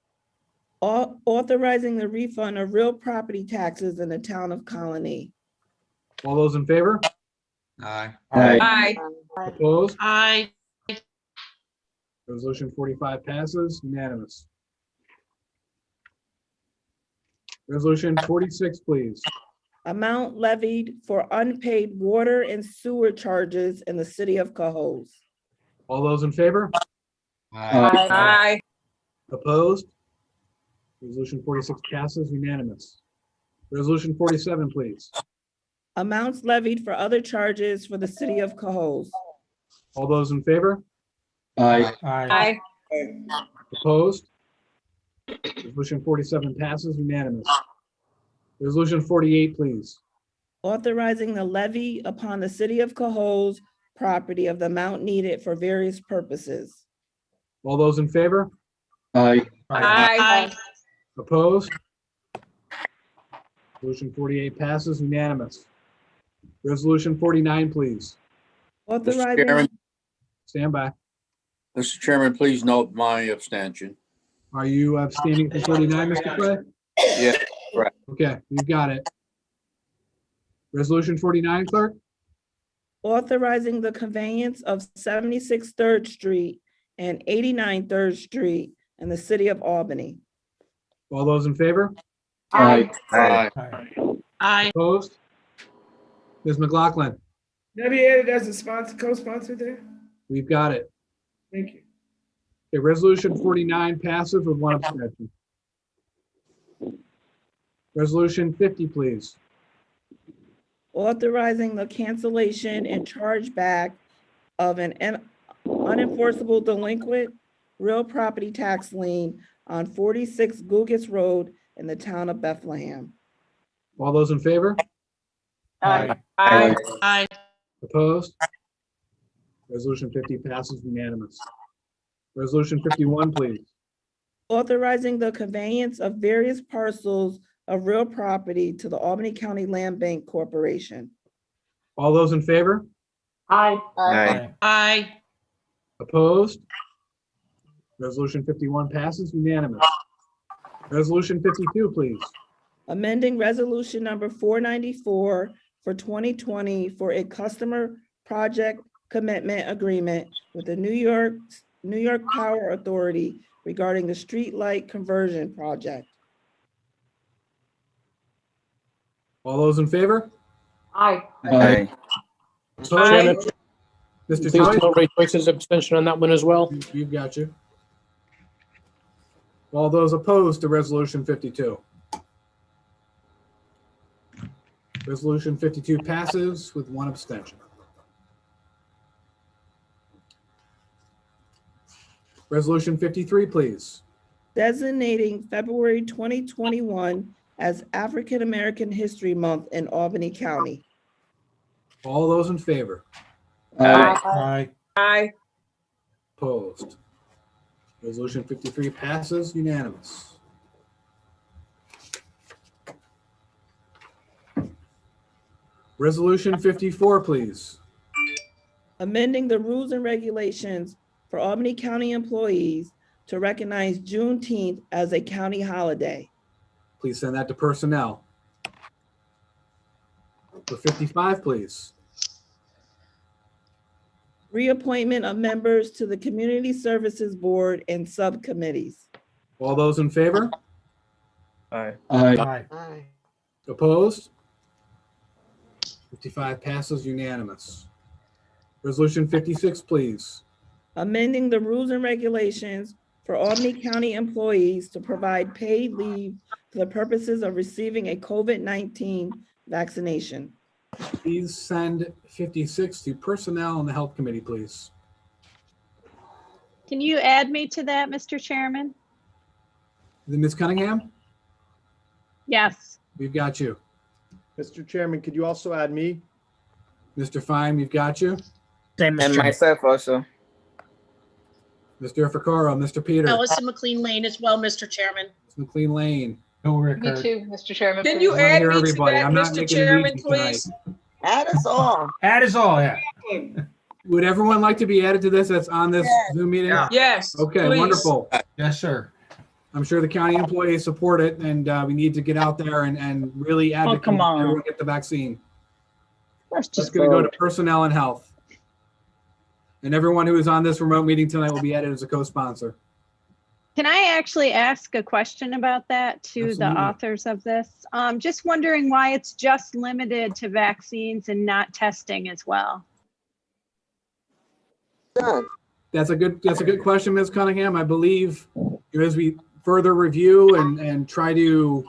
H: Authorizing the refund of real property taxes in the town of Colony.
A: All those in favor?
G: Aye.
A: Opposed?
G: Aye.
A: Resolution 45 passes unanimous. Resolution 46, please.
H: Amount levied for unpaid water and sewer charges in the city of Cohoes.
A: All those in favor?
G: Aye.
A: Opposed? Resolution 46 passes unanimous. Resolution 47, please.
H: Amounts levied for other charges for the city of Cohoes.
A: All those in favor?
G: Aye.
A: Opposed? Resolution 47 passes unanimous. Resolution 48, please.
H: Authorizing the levy upon the city of Cohoes property of the amount needed for various purposes.
A: All those in favor?
G: Aye.
A: Opposed? Resolution 48 passes unanimous. Resolution 49, please.
N: Mr.
H: Authorizing,
N: Chairman,
A: Stand by.
N: Mr. Chairman, please note my abstention.
A: Are you abstaining from 49, Mr. Clay?
N: Yeah, correct.
A: Okay, we've got it. Resolution 49, clerk?
H: authorizing the conveyance of 76 Third Street and 89 Third Street in the city of Albany.
A: All those in favor?
N: Aye.
G: Aye.
A: Opposed? Ms. McLaughlin,
S: Can I be added as a sponsor, co-sponsor there?
A: we've got it.
S: Thank you.
A: Okay, resolution 49 passes with one abstention. Resolution 50, please.
H: Authorizing the cancellation and chargeback of an unenforceable delinquent real property tax lien on 46 Gugas Road in the town of Bethlehem.
A: All those in favor?
G: Aye.
N: Aye.
G: Aye.
A: Opposed? Resolution 50 passes unanimous. Resolution 51, please.
H: Authorizing the conveyance of various parcels of real property to the Albany County Land Bank Corporation.
A: All those in favor?
G: Aye.
N: Aye.
G: Aye.
A: Opposed? Resolution 51 passes unanimous. Resolution 52, please.
H: Amending resolution number 494 for 2020 for a customer project commitment agreement with the New York Power Authority regarding the street light conversion project.
A: All those in favor?
G: Aye.
N: Aye.
O: Chairman,
A: Opposed? Mr.
O: please
A: Joyce?
O: note Ray Joyce's abstention on that one as well.
A: You've got you. All those opposed to resolution 52? Resolution 52 passes with one abstention. Resolution 53, please.
H: Designating February 2021 as African American History Month in Albany County.
A: All those in favor?
J: Aye.
G: Aye.
A: Opposed? Resolution 53 passes unanimous. Resolution 54, please.
H: Amending the rules and regulations for Albany County employees to recognize Juneteenth as a county holiday.
A: Please send that to personnel. For 55, please.
H: Reappointment of members to the Community Services Board and subcommittees.
A: All those in favor?
N: Aye.
D: Aye.
A: Opposed? 55 passes unanimous. Resolution 56, please.
H: Amending the rules and regulations for Albany County employees to provide paid leave for the purposes of receiving a COVID-19 vaccination.
A: Please send 56 to personnel and the health committee, please.
K: Can you add me to that, Mr. Chairman?
A: Ms. Cunningham,
K: Yes.
A: we've got you.
L: Mr. Chairman, could you also add me?
A: Mr. Fine, we've got you.
Q: Same, Mr.
B: And
Q: Chairman.
B: myself also.
A: Mr. Ficaro, Mr. Peter,
G: Allison McLean Lane as well, Mr. Chairman.
A: Ms. McLean Lane.
D: Bill
K: Me
D: Rickard.
K: too, Mr. Chairman.
G: Can
K: please.
G: you
A: I wanna
G: add
A: hear
G: me to
A: everybody.
G: that,
A: I'm not
G: Mr.
A: making
G: Chairman,
A: meetings tonight.
G: please?
V: Add us all.
D: Add us all, yeah.
A: Would everyone like to be added to this that's on this Zoom meeting?
D: Yeah.
G: Yes.
A: Okay,
G: please.
A: wonderful.
D: Yes, sir.
A: I'm sure the county employees support it, and we need to get out there and really advocate
F: come
A: that
F: on.
A: everyone get the vaccine.
F: Let's
A: It's
F: just
A: going to go to
F: vote.
A: personnel and health. And everyone who is on this remote meeting tonight will be added as a co-sponsor.
K: Can I actually ask a question about that to the
A: Absolutely.
K: authors of this? Just wondering why it's just limited to vaccines and not testing as well.
V: Done.
A: That's a good question, Ms. Cunningham. I believe as we further review and try to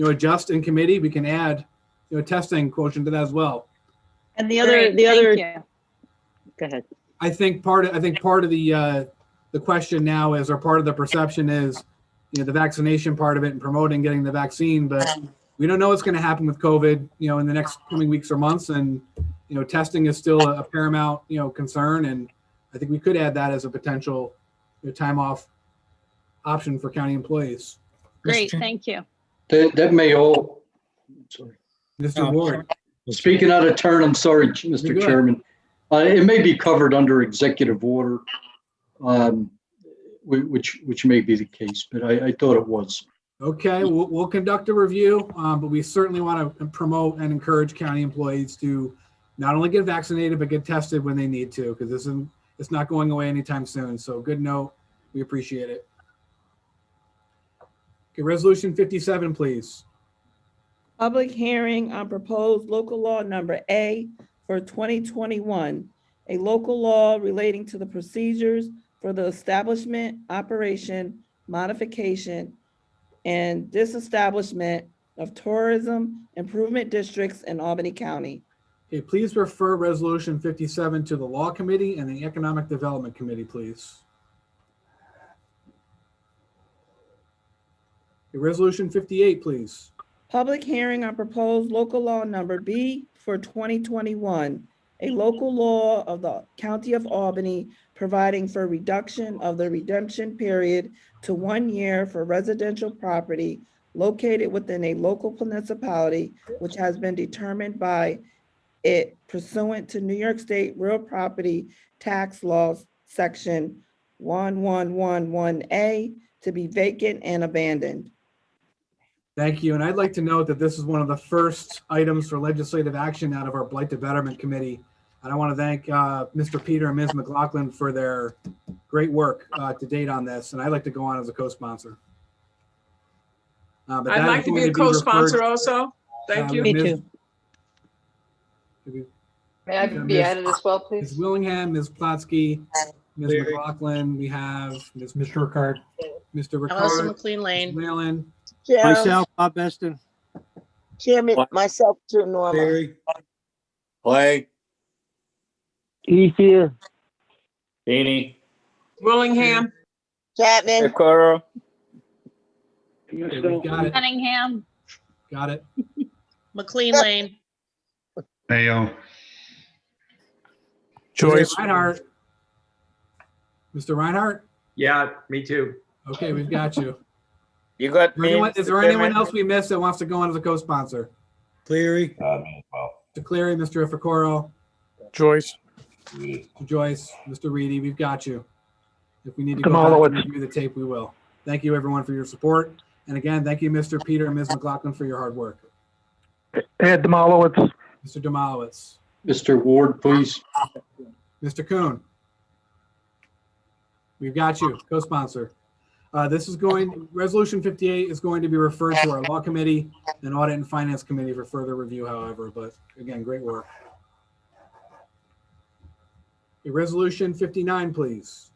A: adjust in committee, we can add a testing quotient to that as well.
F: And the
K: Great,
F: other,
K: thank you.
F: go ahead.
A: I think part of the question now is, or part of the perception is, the vaccination part of it and promoting getting the vaccine, but we don't know what's going to happen with COVID, in the next coming weeks or months, and testing is still a paramount concern, and I think we could add that as a potential time off option for county employees.
K: Great, thank you.
M: That may all Sorry.
A: Mr. Ward.
M: Speaking out of turn, I'm sorry, Mr.
A: good.
M: Chairman. It may be covered under executive order, which may be the case, but I thought it was.
A: Okay, we'll conduct a review, but we certainly want to promote and encourage county employees to not only get vaccinated, but get tested when they need to, because it's not going away anytime soon. So good note. We appreciate it. Okay, resolution 57, please.
H: Public hearing on proposed local law number A for 2021, a local law relating to the procedures for the establishment, operation, modification, and disestablishment of tourism improvement districts in Albany County.
A: Okay, please refer resolution 57 to the Law Committee and the Economic Development Committee, please. Okay, resolution 58, please.
H: Public hearing on proposed local law number B for 2021, a local law of the County of Albany providing for reduction of the redemption period to 1 year for residential property located within a local municipality, which has been determined by it pursuant to New York State Real Property Tax Laws, Section 1111A, to be vacant and abandoned.
A: Thank you. And I'd like to note that this is one of the first items for legislative action out of our Blight to Betterment Committee. And I want to thank Mr. Peter and Ms. McLaughlin for their great work to date on this. And I'd like to go on as a co-sponsor.
J: I'd like to be a co-sponsor also. Thank you.
H: Me too.
R: May I be added as well, please?
A: Ms. Willingham, Ms. Plotsky, Ms. McLaughlin, we have
D: Mr. Ricard.
A: Mr. Ricard.
G: Melissa McLean Lane.
A: Whalen.
W: Myself, Bob Beston. Chairman, myself too, Norma.
N: Barry. Clay.
W: Heath here.
M: Danny.
J: Willingham.
W: Chapman.
B: Okoro.
A: Okay, we've got it.
K: Cunningham.
A: Got it.
G: McLean Lane.
C: Mayo.
O: Joyce.
A: Mr. Reinhardt. Mr. Reinhardt?
T: Yeah, me too.
A: Okay, we've got you.
B: You got me.
A: Is there anyone else we missed that wants to go on as a co-sponsor?
L: Cleary.
T: Me as well.
A: Mr. Cleary, Mr. Ificoro,
O: Joyce.
A: Mr. Joyce, Mr. Reedy, we've got you. If we need to
W: Come
A: go
W: on,
A: back
W: let's-
A: and review the tape, we will. Thank you, everyone, for your support. And again, thank you, Mr. Peter and Ms. McLaughlin, for your hard work.
W: Ed Demolowitz.
A: Mr. Demolowitz,
M: Mr. Ward, please.
A: Mr. Kuhn. We've got you, co-sponsor. Resolution 58 is going to be referred to our Law Committee and Audit and Finance Committee for further review, however, but again, great work. Resolution 59, please.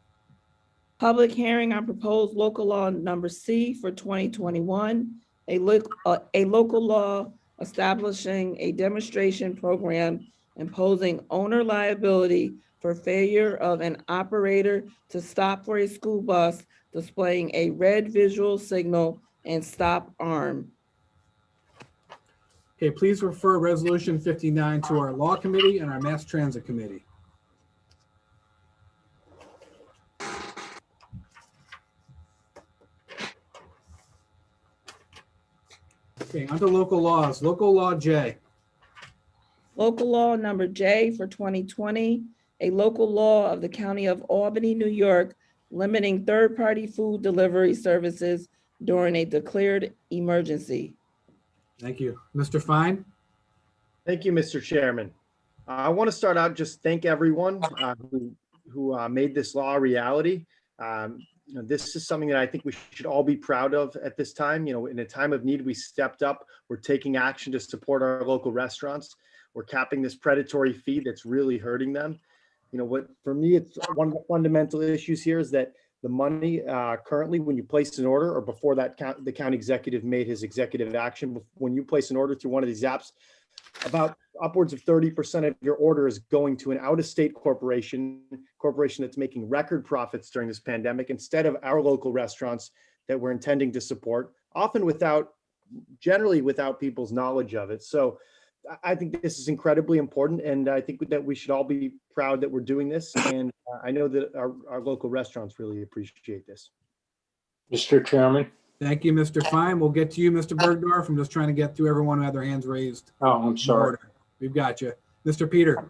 H: Public hearing on proposed local law number C for 2021, a local law establishing a demonstration program imposing owner liability for failure of an operator to stop for a school bus displaying a red visual signal and stop arm.
A: Okay, please refer Resolution 59 to our Law Committee and our Mass Transit Committee. Okay, on to local laws. Local Law J.
H: Local law number J for 2020, a local law of the County of Albany, New York, limiting third-party food delivery services during a declared emergency.
A: Thank you. Mr. Fine?
L: Thank you, Mr. Chairman. I want to start out just thank everyone who made this law a reality. This is something that I think we should all be proud of at this time. In a time of need, we stepped up. We're taking action to support our local restaurants. We're capping this predatory fee that's really hurting them. For me, it's one of the fundamental issues here is that the money currently, when you place an order or before that the county executive made his executive action, when you place an order through one of these apps, about upwards of 30% of your order is going to an out-of-state corporation that's making record profits during this pandemic instead of our local restaurants that we're intending to support, often generally without people's knowledge of it. So I think this is incredibly important, and I think that we should all be proud that we're doing this. And I know that our local restaurants really appreciate this.
U: Mr. Chairman,
A: Thank you, Mr. Fine. We'll get to you, Mr. Bergdorf. I'm just trying to get through everyone who had their hands raised.
U: Oh, I'm sorry.
A: We've got you. Mr. Peter.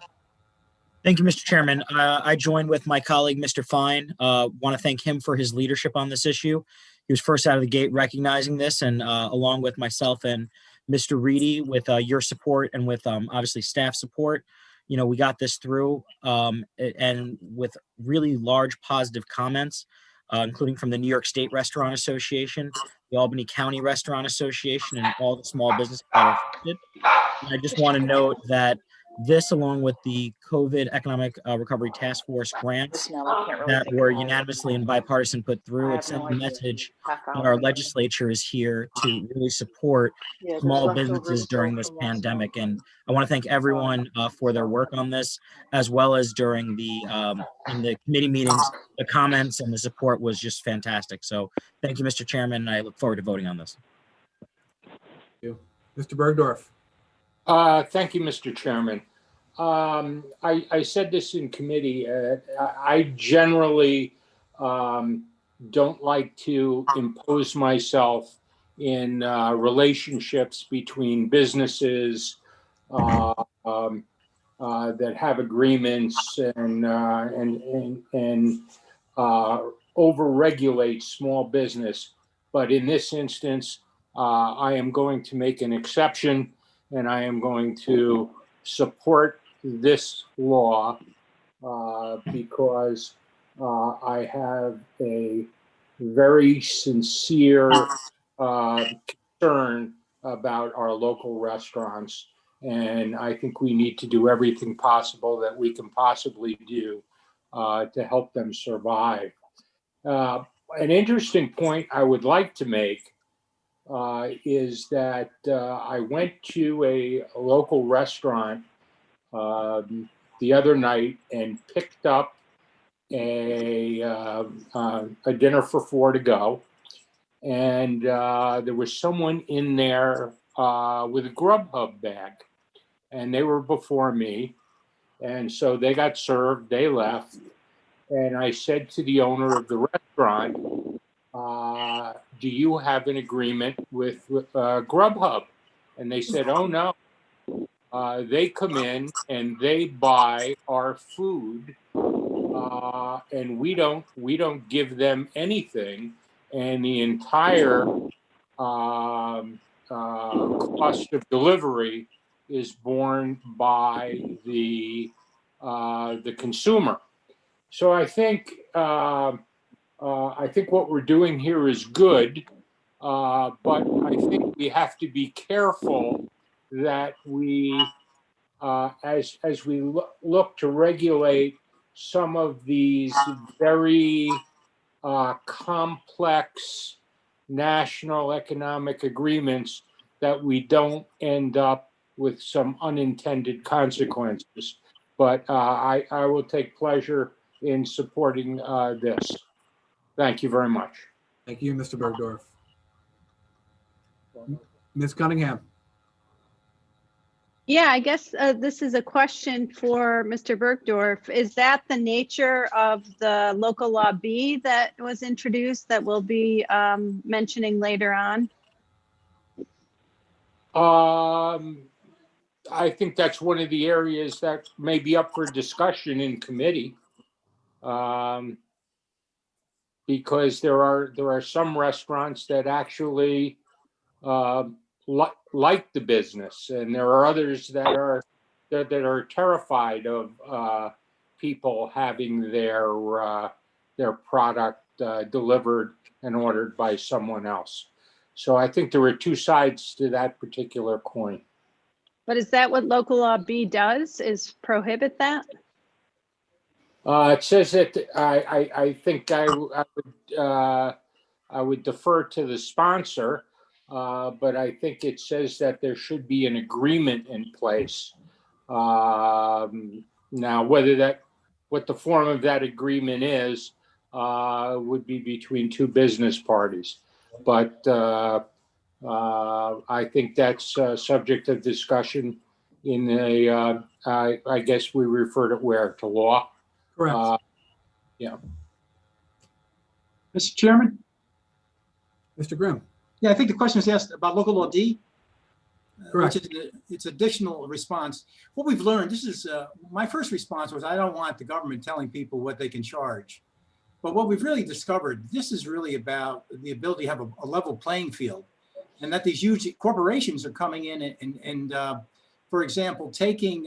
Q: Thank you, Mr. Chairman. I join with my colleague, Mr. Fine. Want to thank him for his leadership on this issue. He was first out of the gate recognizing this, and along with myself and Mr. Reedy, with your support and with obviously staff support, you know, we got this through, and with really large positive comments, including from the New York State Restaurant Association, the Albany County Restaurant Association, and all the small businesses that are affected. And I just want to note that this, along with the COVID Economic Recovery Task Force grants that were unanimously and bipartisan put through, it sends a message that our legislature is here to really support small businesses during this pandemic. And I want to thank everyone for their work on this, as well as during the in the committee meetings. The comments and the support was just fantastic. So thank you, Mr. Chairman, and I look forward to voting on this.
A: Thank you. Mr. Bergdorf.
U: Thank you, Mr. Chairman. I said this in committee. I generally don't like to impose myself in relationships between businesses that have agreements and overregulate small business. But in this instance, I am going to make an exception, and I am going to support this law because I have a very sincere concern about our local restaurants. And I think we need to do everything possible that we can possibly do to help them survive. An interesting point I would like to make is that I went to a local restaurant the other night and picked up a dinner for four to go. And there was someone in there with a Grubhub bag, and they were before me. And so they got served, they left. And I said to the owner of the restaurant, do you have an agreement with Grubhub? And they said, oh no. They come in and they buy our food, and we don't give them anything, and the entire cost of delivery is borne by the consumer. So I think what we're doing here is good, but I think we have to be careful that we, as we look to regulate some of these very complex national economic agreements, that we don't end up with some unintended consequences. But I will take pleasure in supporting this. Thank you very much.
A: Thank you, Mr. Bergdorf. Ms. Cunningham.
K: Yeah, I guess this is a question for Mr. Bergdorf. Is that the nature of the local law B that was introduced that we'll be mentioning later on?
U: I think that's one of the areas that may be up for discussion in committee, because there are some restaurants that actually like the business, and there are others that are terrified of people having their product delivered and ordered by someone else. So I think there are two sides to that particular coin.
K: But is that what local law B does, is prohibit that?
U: It says that I think I would defer to the sponsor, but I think it says that there should be an agreement in place. Now, what the form of that agreement is, would be between two business parties. But I think that's subject of discussion in a, I guess we refer to where, to law.
A: Correct.
U: Yeah.
E: Mr. Chairman?
A: Mr. Grimm.
E: Yeah, I think the question was asked about local law D.
A: Correct.
E: Which is its additional response. What we've learned, this is my first response was I don't want the government telling people what they can charge. But what we've really discovered, this is really about the ability to have a level playing field, and that these huge corporations are coming in and for example, taking,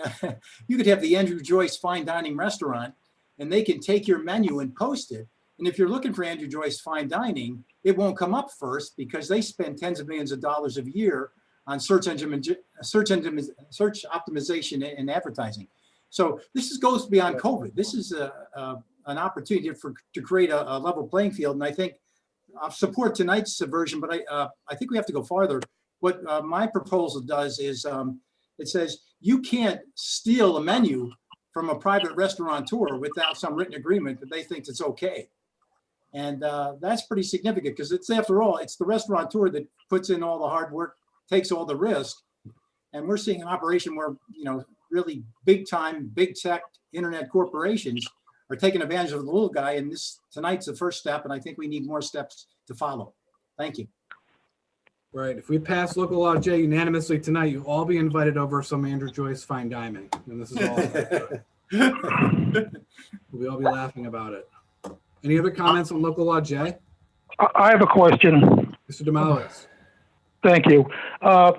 E: you could have the Andrew Joyce fine dining restaurant, and they can take your menu and post it. And if you're looking for Andrew Joyce fine dining, it won't come up first because they spend tens of millions of dollars a year on search optimization and advertising. So this goes beyond COVID. This is an opportunity to create a level playing field. And I think I'll support tonight's version, but I think we have to go farther. What my proposal does is it says you can't steal a menu from a private restaurateur without some written agreement that they think it's okay. And that's pretty significant because it's, after all, it's the restaurateur that puts in all the hard work, takes all the risk. And we're seeing an operation where, you know, really big time, big tech internet corporations are taking advantage of the little guy. And tonight's the first step. And I think we need more steps to follow. Thank you.
A: Right. If we pass local law J unanimously tonight, you'll all be invited over some Andrew Joyce fine dining. And this is all, we'll all be laughing about it. Any other comments on local law J?
I: I have a question.
A: Mr. Demowitz.
I: Thank you. I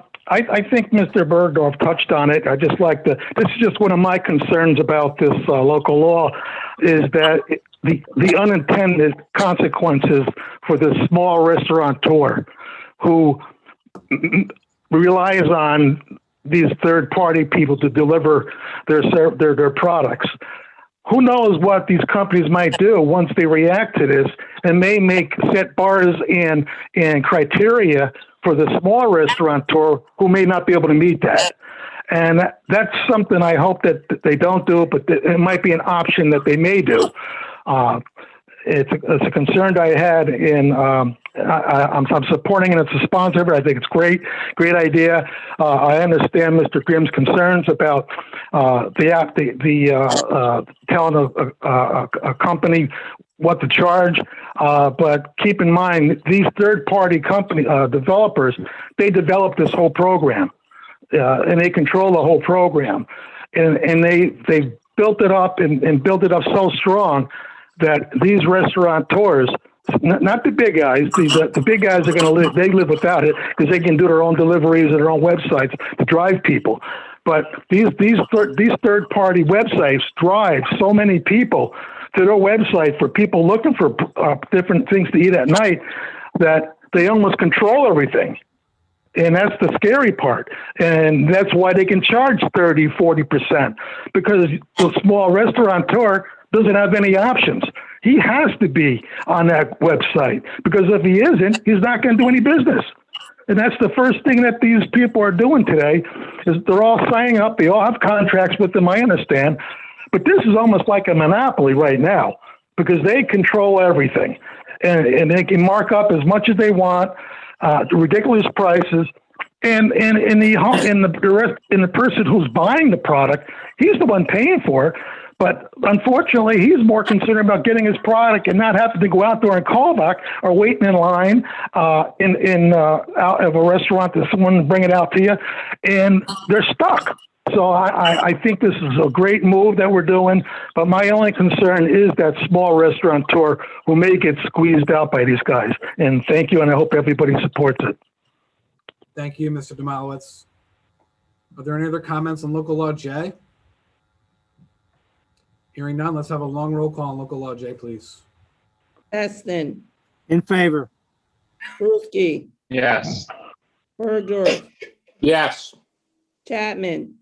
I: think Mr. Bergdorf touched on it. I just like this is just one of my concerns about this local law is that the unintended consequences for the small restaurateur who relies on these third-party people to deliver their products. Who knows what these companies might do once they react to this, and may set bars and criteria for the small restaurateur who may not be able to meet that. And that's something I hope that they don't do, but it might be an option that they may do. It's a concern I had I'm supporting it as a sponsor, but I think it's great idea. I understand Mr. Grimm's concerns about telling a company what to charge, but keep in mind these third-party company developers, they develop this whole program, and they control the whole program, and they built it up and built it up so strong that these restaurateurs, not the big guys, the big guys are going to live without it because they can do their own deliveries and their own websites to drive people. But these third-party websites drive so many people to their website for people looking for different things to eat at night that they almost control everything. And that's the scary part. And that's why they can charge 30, 40%, because the small restaurateur doesn't have any options. He has to be on that website, because if he isn't, he's not going to do any business. And that's the first thing that these people are doing today is they're all signing up. They all have contracts with them, I understand. But this is almost like a monopoly right now because they control everything. And they can mark up as much as they want, ridiculous prices. And the person who's buying the product, he's the one paying for it. But unfortunately, he's more concerned about getting his product and not having to go out there and call back or waiting in line out of a restaurant to someone bring it out to you, and they're stuck. So I think this is a great move that we're doing, but my only concern is that small restaurateur who may get squeezed out by these guys. And thank you, and I hope everybody supports it.
A: Thank you, Mr. Demowitz. Are there any other comments on local law J? Hearing none, let's have a long roll call on local law J, please.
H: Eston,
P: In favor.
H: Brewski,
U: Yes.
H: Bergdorf,
U: Yes.
V: yes,
H: Chapman,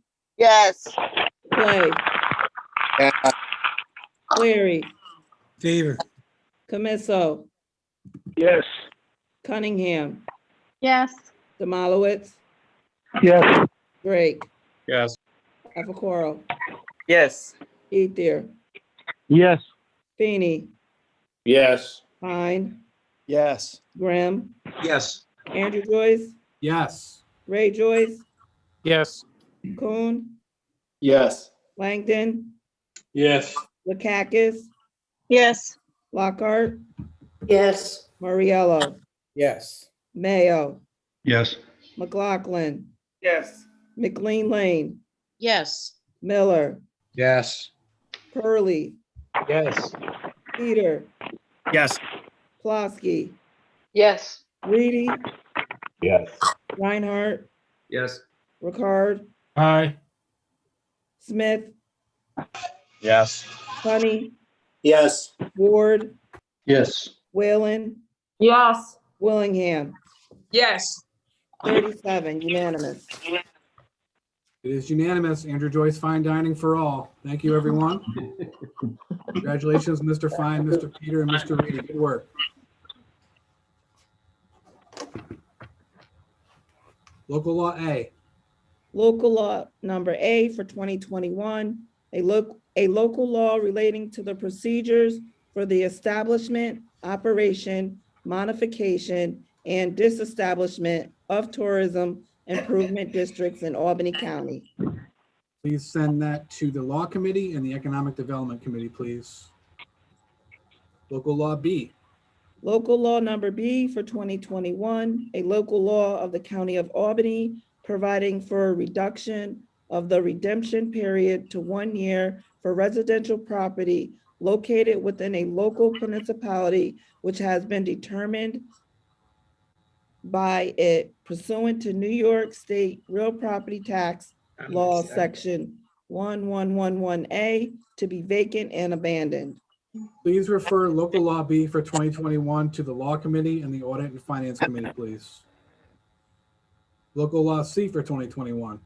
H: Clay,
N: Yeah.
H: Cleary,
P: Favor.
H: Camiso,
I: Yes.
H: Cunningham,
K: Yes.
H: Demolowitz,
I: Yes.
H: Drake,
U: Yes.
H: Alpha
B: Yes.
H: Ether,
P: Yes.
H: Feeney,
U: Yes.
H: Pine,
L: Yes.
H: Grimm,
E: Yes.
H: Andrew Joyce,
A: Yes.
H: Ray Joyce,
U: Yes.
H: Kuhn,
N: Yes.
H: Langdon,
U: Yes.
H: Lakakis,
F: Yes.
H: Lockhart,
V: yes,
H: Mariello.
P: Yes.
H: Mayo,
M: Yes.
H: McLaughlin,
B: Yes.
H: McLean Lane,
G: Yes.
H: Miller,
P: Yes.
H: Curley,
P: Yes.
H: Peter,
Q: Yes.
H: Plasky,
G: Yes.
H: Reedy,
C: Yes.
H: Reinhardt,
T: Yes.
H: Ricard,
P: Aye.
H: Smith,
C: Yes.
H: Honey,
N: Yes.
H: Ward,
M: Yes.
H: Whalen,
G: Yes.
H: Willingham,
J: Yes.
H: 37, unanimous.
A: It is unanimous. Andrew Joyce, fine dining for all. Thank you, everyone. Congratulations, Mr. Fine, Mr. Peter, and Mr. Reedy. Good work. Local law A.
H: Local law number A for 2021, a local law relating to the procedures for the establishment, operation, modification, and disestablishment of tourism improvement districts in Albany County.
A: Please send that to the Law Committee and the Economic Development Committee, please. Local law B.
H: Local law number B for 2021, a local law of the County of Albany providing for a reduction of the redemption period to 1 year for residential property located within a local municipality which has been determined by it pursuant to New York State Real Property Tax Law, Section 1111A, to be vacant and abandoned.
A: Please refer local law B for 2021 to the Law Committee and the Audit and Finance Committee, please. Local law C for 2021.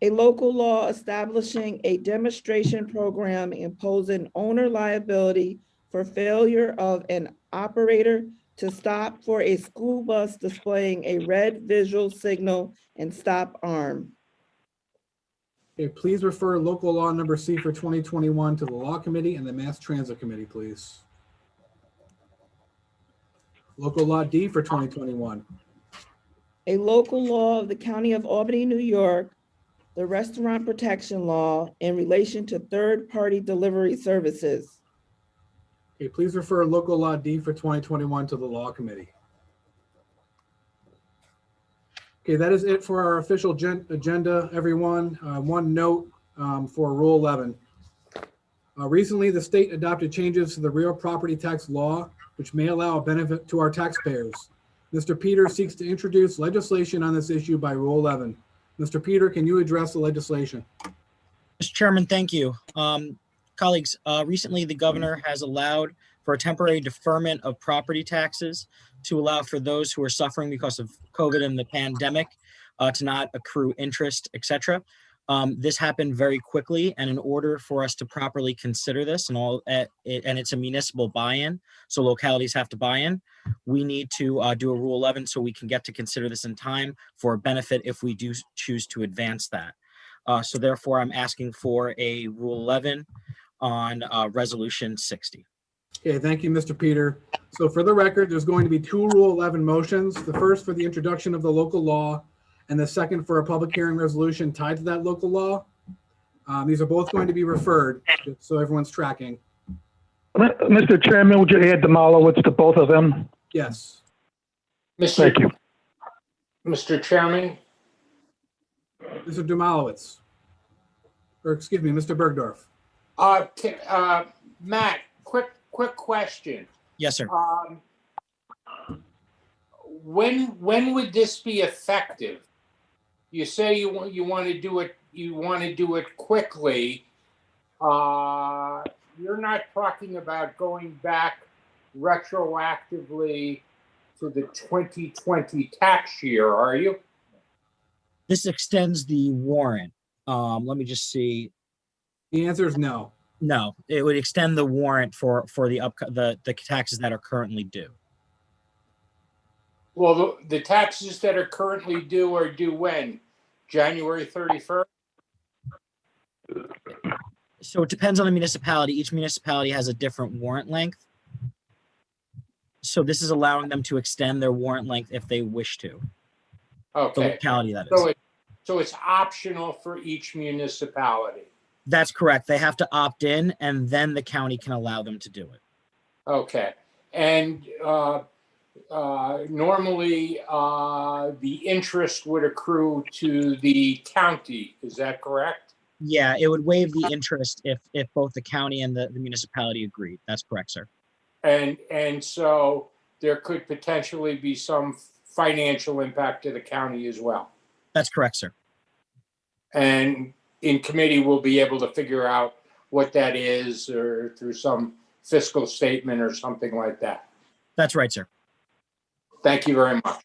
H: A local law establishing a demonstration program imposing owner liability for failure of an operator to stop for a school bus displaying a red visual signal and stop arm.
A: Okay, please refer local law number C for 2021 to the Law Committee and the Mass Transit Committee, please. Local law D for 2021.
H: A local law of the County of Albany, New York, the Restaurant Protection Law in relation to third-party delivery services.
A: Okay, please refer local law D for 2021 to the Law Committee. Okay, that is it for our official agenda, everyone. One note for Rule 11. Recently, the state adopted changes to the real property tax law, which may allow a benefit to our taxpayers. Mr. Peter seeks to introduce legislation on this issue by Rule 11. Mr. Peter, can you address the legislation?
Q: Mr. Chairman, thank you. Colleagues, recently the governor has allowed for a temporary deferment of property taxes to allow for those who are suffering because of COVID and the pandemic to not accrue interest, etc. This happened very quickly, and in order for us to properly consider this and it's a municipal buy-in, so localities have to buy in, we need to do a Rule 11 so we can get to consider this in time for a benefit if we do choose to advance that. So therefore, I'm asking for a Rule 11 on Resolution 60.
A: Okay, thank you, Mr. Peter. So for the record, there's going to be two Rule 11 motions. The first for the introduction of the local law, and the second for a public hearing resolution tied to that local law. These are both going to be referred, just so everyone's tracking.
I: Mr. Chairman, would you add the Malowitz to both of them?
A: Yes.
I: Thank you.
U: Mr. Chairman,
A: Mr. Dumalowitz, or excuse me, Mr. Bergdorf.
U: Matt, quick question.
Q: Yes, sir.
U: When would this be effective? You say you want to do it quickly. You're not talking about going back retroactively to the 2020 tax year, are you?
Q: This extends the warrant. Let me just see.
A: The answer is no.
Q: No, it would extend the warrant for the taxes that are currently due.
U: Well, the taxes that are currently due are due when? January 31st?
Q: So it depends on the municipality. Each municipality has a different warrant length. So this is allowing them to extend their warrant length if they wish to.
U: Okay.
Q: The locality, that is.
U: So it's optional for each municipality.
Q: That's correct. They have to opt in, and then the county can allow them to do it.
U: Okay. And normally the interest would accrue to the county. Is that correct?
Q: Yeah, it would waive the interest if both the county and the municipality agreed. That's correct, sir.
U: And so there could potentially be some financial impact to the county as well.
Q: That's correct, sir.
U: And in committee, we'll be able to figure out what that is, or through some fiscal statement or something like that.
Q: That's right, sir.
U: Thank you very much.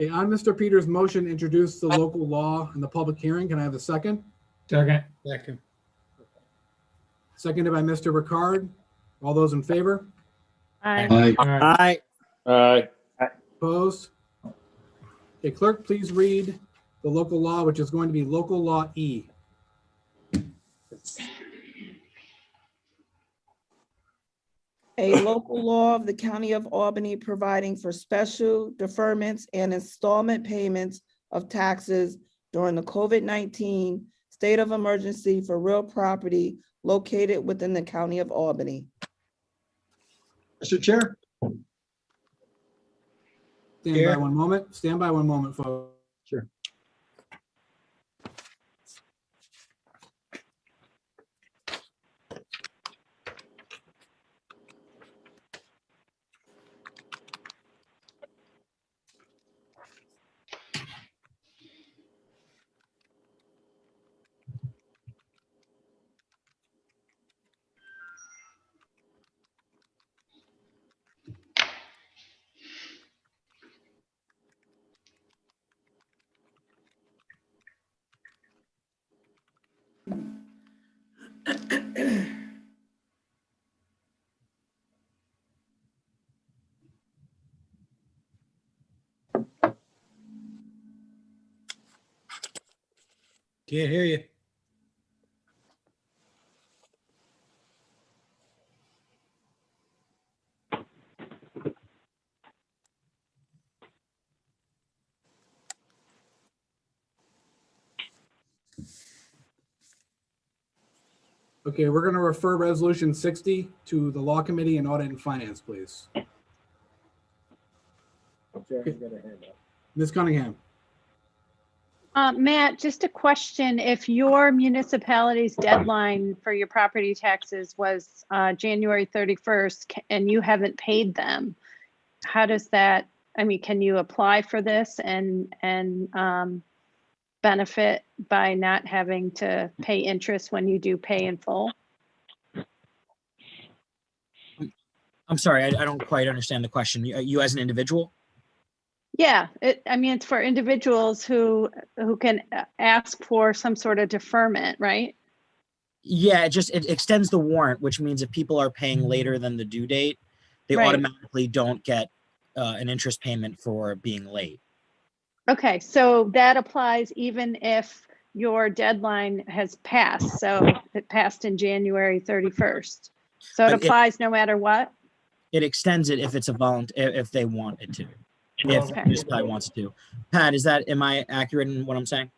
A: Okay, on Mr. Peters' motion, introduce the local law in the public hearing. Can I have a second?
P: Second.
A: Seconded by Mr. Ricard. All those in favor?
K: Aye.
P: Aye.
C: Aye.
A: Opposed? Okay, clerk, please read the local law, which is going to be local law E.
H: A local law of the County of Albany providing for special deferments and installment payments of taxes during the COVID-19 state of emergency for real property located within the County of Albany.
E: Mr. Chair?
A: Stand by one moment. Stand by one moment, folks.
E: Sure.
Q: Can't hear you.
A: Okay, we're going to refer resolution 60 to the law committee and audit and finance, please. Ms. Cunningham.
K: Matt, just a question. If your municipality's deadline for your property taxes was January 31st and you haven't paid them, how does that, I mean, can you apply for this and benefit by not having to pay interest when you do pay in full?
Q: I'm sorry, I don't quite understand the question. You as an individual?
K: Yeah, I mean, it's for individuals who can ask for some sort of deferment, right?
Q: Yeah, it extends the warrant, which means if people are paying later than the due date, they
K: Right.
Q: automatically don't get an interest payment for being late.
K: Okay, so that applies even if your deadline has passed. So it passed in January 31st. So it applies no matter what?
Q: It extends it if it's a if they want it to. If
K: Okay.
Q: the municipality wants it to. Pat, am I accurate in what I'm saying?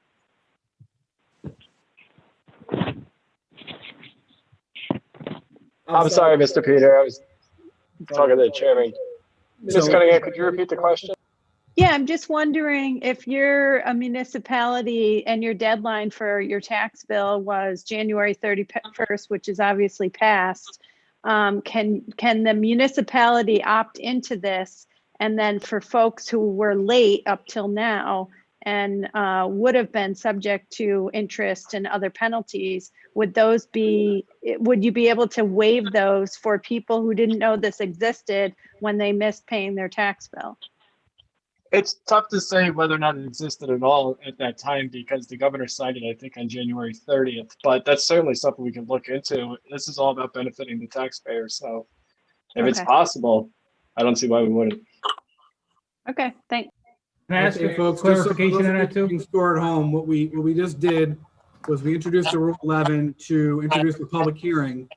O: I'm sorry, Mr. Peter. I was talking to the chairman. Ms. Cunningham, could you repeat the question?
K: Yeah, I'm just wondering if you're a municipality and your deadline for your tax bill was January 31st, which is obviously passed, can the municipality opt into this? And then for folks who were late up till now and would have been subject to interest and other penalties, would you be able to waive those for people who didn't know this existed when they missed paying their tax bill?
O: It's tough to say whether or not it existed at all at that time because the governor signed it, I think, on January 30th. But that's certainly something we can look into. This is all about benefiting the taxpayer. So if it's possible, I don't see why we wouldn't.
K: Okay, thanks.
P: Can I ask
A: Okay,
P: a
A: folks,
P: clarification on that too?
A: Keeping score at home, what we just did was we introduced a Rule 11 to introduce the public hearing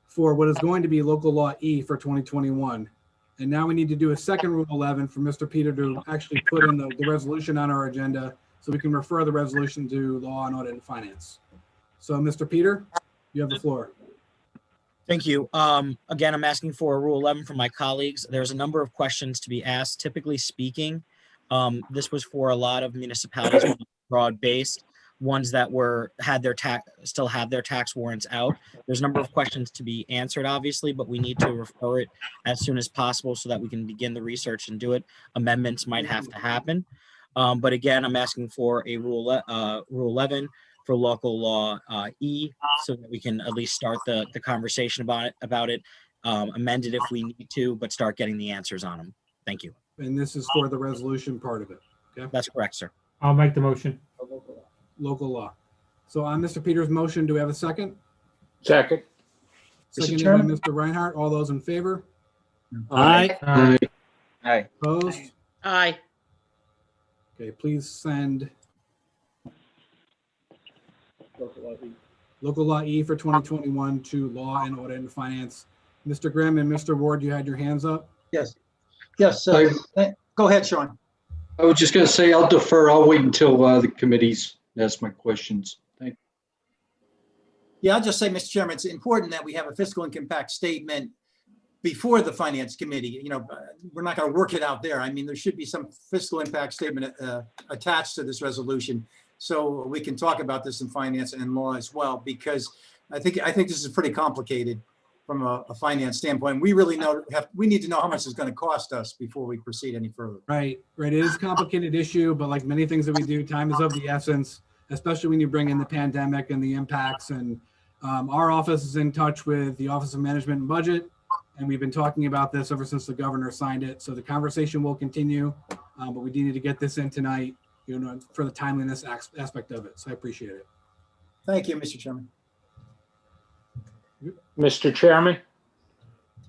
A: for what is going to be local law E for 2021. And now we need to do a second Rule 11 for Mr. Peter to actually put in the resolution on our agenda so we can refer the resolution to law and audit and finance. So Mr. Peter, you have the floor.
Q: Thank you. Again, I'm asking for a Rule 11 from my colleagues. There's a number of questions to be asked. Typically speaking, this was for a lot of municipalities, broad-based, ones that still have their tax warrants out. There's a number of questions to be answered, obviously, but we need to refer it as soon as possible so that we can begin the research and do it. Amendments might have to happen. But again, I'm asking for a Rule 11 for local law E, so that we can at least start the conversation about it, amend it if we need to, but start getting the answers on them. Thank you.
A: And this is for the resolution part of it. Okay.
Q: That's correct, sir.
P: I'll make the motion.
A: Local law. So on Mr. Peters' motion, do we have a second?
U: Second.
A: Seconded by Mr. Reinhardt. All those in favor?
Q: Aye.
P: Aye.
B: Aye.
A: Opposed?
G: Aye.
A: Okay, please send local law E for 2021 to law and audit and finance. Mr. Grimm and Mr. Ward, you had your hands up?
E: Yes. Yes. Go ahead, Sean.
M: I was just going to say I'll defer. I'll wait until the committees ask my questions. Thank you.
E: Yeah, I'll just say, Mr. Chairman, it's important that we have a fiscal income impact statement before the finance committee. You know, we're not going to work it out there. I mean, there should be some fiscal impact statement attached to this resolution, so we can talk about this in finance and law as well, because I think this is pretty complicated from a finance standpoint. We really we need to know how much it's going to cost us before we proceed any further.
A: Right. It is a complicated issue, but like many things that we do, time is of the essence, especially when you bring in the pandemic and the impacts. And our office is in touch with the Office of Management and Budget, and we've been talking about this ever since the governor signed it. So the conversation will continue, but we do need to get this in tonight, you know, for the timeliness aspect of it. So I appreciate it.
E: Thank you, Mr. Chairman.
U: Mr. Chairman,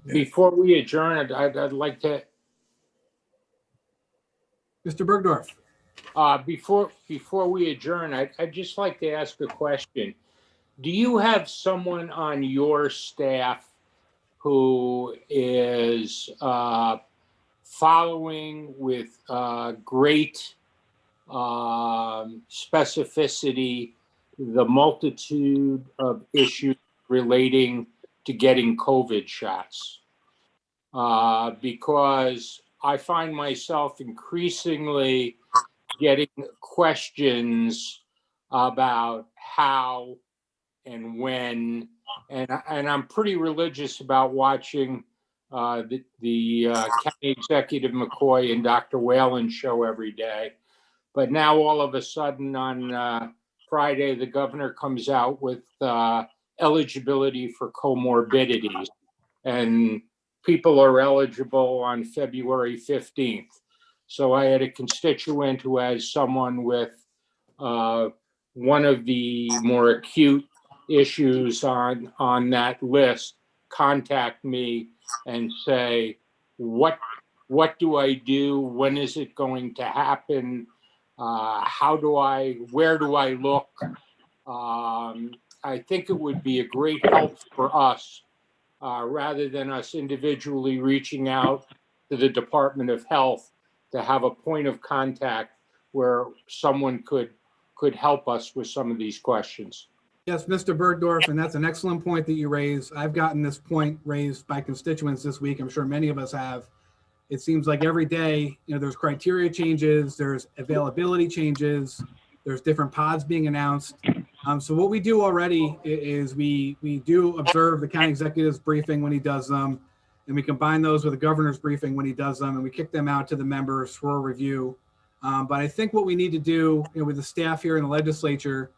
U: before we adjourn, I'd like to.
A: Mr. Bergdorf.
U: Before we adjourn, I'd just like to ask a question. Do you have someone on your staff who is following with great specificity the multitude of issues relating to getting COVID shots? Because I find myself increasingly getting questions about how and when, and I'm pretty religious about watching the County Executive McCoy and Dr. Whalen show every day. But now all of a sudden on Friday, the governor comes out with eligibility for comorbidities, and people are eligible on February 15th. So I had a constituent who has someone with one of the more acute issues on that list contact me and say, what do I do? When is it going to happen? Where do I look? I think it would be a great help for us, rather than us individually reaching out to the Department of Health, to have a point of contact where someone could help us with some of these questions.
A: Yes, Mr. Bergdorf, and that's an excellent point that you raised. I've gotten this point raised by constituents this week. I'm sure many of us have. It seems like every day, you know, there's criteria changes, there's availability changes, there's different pods being announced. So what we do already is we do observe the county executive's briefing when he does them, and we combine those with the governor's briefing when he does them, and we kick them out to the members for a review. But I think what we need to do, you know, with the staff here in the legislature,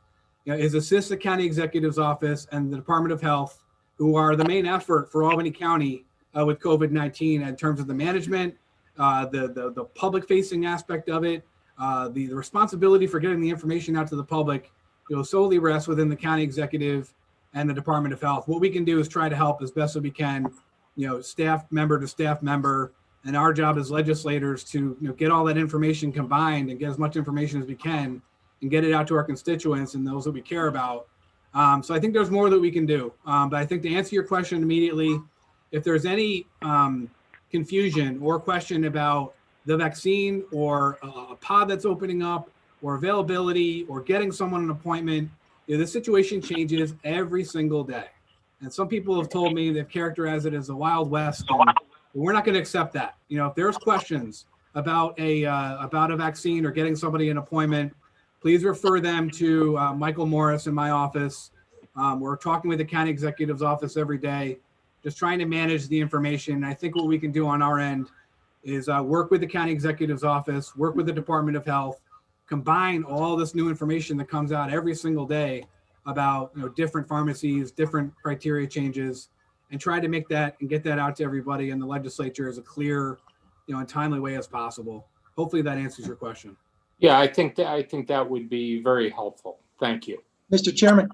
A: you know, is assist the county executive's office and the Department of Health, who are the main effort for Albany County with COVID-19 in terms of the management, the public-facing aspect of it, the responsibility for getting the information out to the public, you know, solely rests within the county executive and the Department of Health. What we can do is try to help as best as we can, you know, staff member to staff member, and our job as legislators to, you know, get all that information combined and get as much information as we can and get it out to our constituents and those that we care about. So I think there's more that we can do. But I think to answer your question immediately, if there's any confusion or question about the vaccine or a pod that's opening up or availability or getting someone an appointment, you know, the situation changes every single day. And some people have told me they've characterized it as a Wild West. And we're not going to accept that. You know, if there's questions about a vaccine or getting somebody an appointment, please refer them to Michael Morris in my office. We're talking with the county executive's office every day, just trying to manage the information. And I think what we can do on our end is work with the county executive's office, work with the Department of Health, combine all this new information that comes out every single day about, you know, different pharmacies, different criteria changes, and try to make that and get that out to everybody in the legislature as a clear, you know, and timely way as possible. Hopefully that answers your question.
U: Yeah, I think that would be very helpful. Thank you.
E: Mr. Chairman.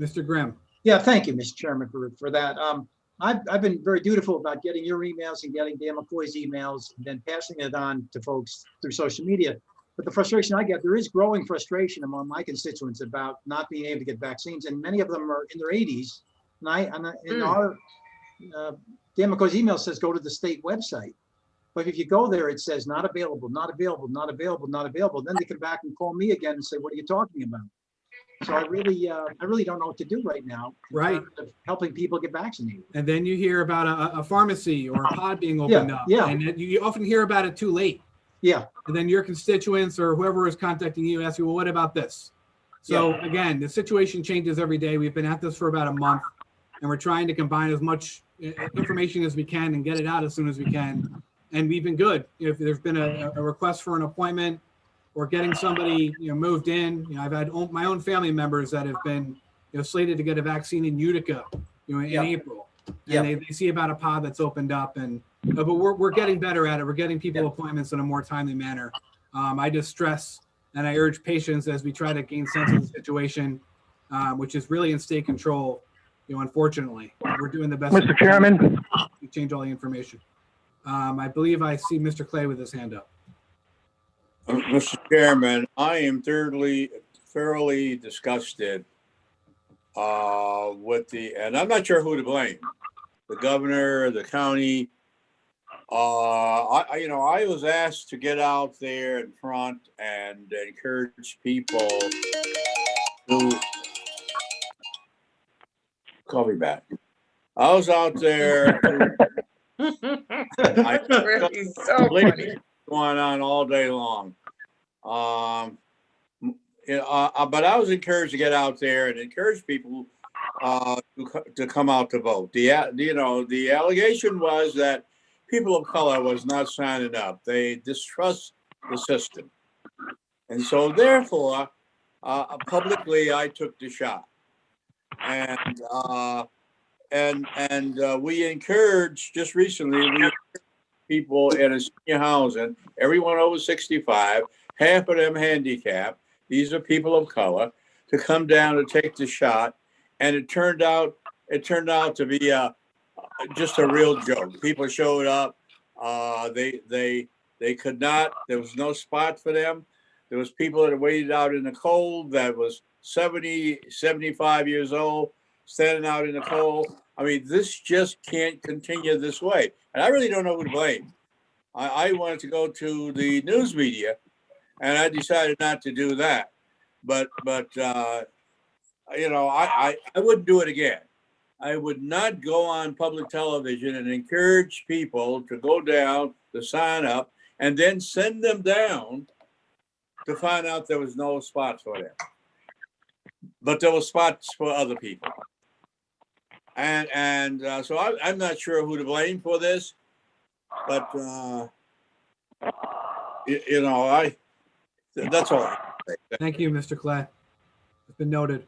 A: Mr. Grimm.
E: Yeah, thank you, Mr. Chairman, for that. I've been very dutiful about getting your emails and getting Dan McCoy's emails and then passing it on to folks through social media. But the frustration I get, there is growing frustration among my constituents about not being able to get vaccines, and many of them are in their 80s. And our Dan McCoy's email says go to the state website. But if you go there, it says not available, not available, not available, not available. Then they come back and call me again and say, what are you talking about? So I really don't know what to do right now.
A: Right.
E: Helping people get vaccinated.
A: And then you hear about a pharmacy or a pod being opened up.
E: Yeah.
A: And you often hear about it too late.
E: Yeah.
A: And then your constituents or whoever is contacting you ask you, well, what about this? So again, the situation changes every day. We've been at this for about a month, and we're trying to combine as much information as we can and get it out as soon as we can. And we've been good. If there's been a request for an appointment or getting somebody, you know, moved in, you know, I've had my own family members that have been, you know, slated to get a vaccine in Utica, you know, in April. And they see about a pod that's opened up, and but we're getting better at it. We're getting people appointments in a more timely manner. I just stress and I urge patience as we try to gain sense of the situation, which is really in state control. You know, unfortunately, we're doing the best.
I: Mr. Chairman,
A: to change all the information. I believe I see Mr. Clay with his hand up.
N: Mr. Chairman, I am thoroughly disgusted with and I'm not sure who to blame, the governor, the county. I was asked to get out there in front and encourage people to call me back. I was out there.
D: So funny.
N: Going on all day long. But I was encouraged to get out there and encourage people to come out to vote. The allegation was that people of color was not signing up. They distrust the system. And so therefore, publicly, I took the shot. And we encouraged, just recently, people in a senior housing, everyone over 65, half of them handicapped. These are people of color, to come down and take the shot. And it turned out to be just a real joke. People showed up. They could not. There was no spot for them. There was people that waited out in the cold that was 70, 75 years old, standing out in the cold. I mean, this just can't continue this way. And I really don't know who to blame. I wanted to go to the news media, and I decided not to do that. But I wouldn't do it again. I would not go on public television and encourage people to go down, to sign up, and then send them down to find out there was no spots for them. But there were spots for other people. And so I'm not sure who to blame for this, but that's all.
A: Thank you, Mr. Clay. It's been noted.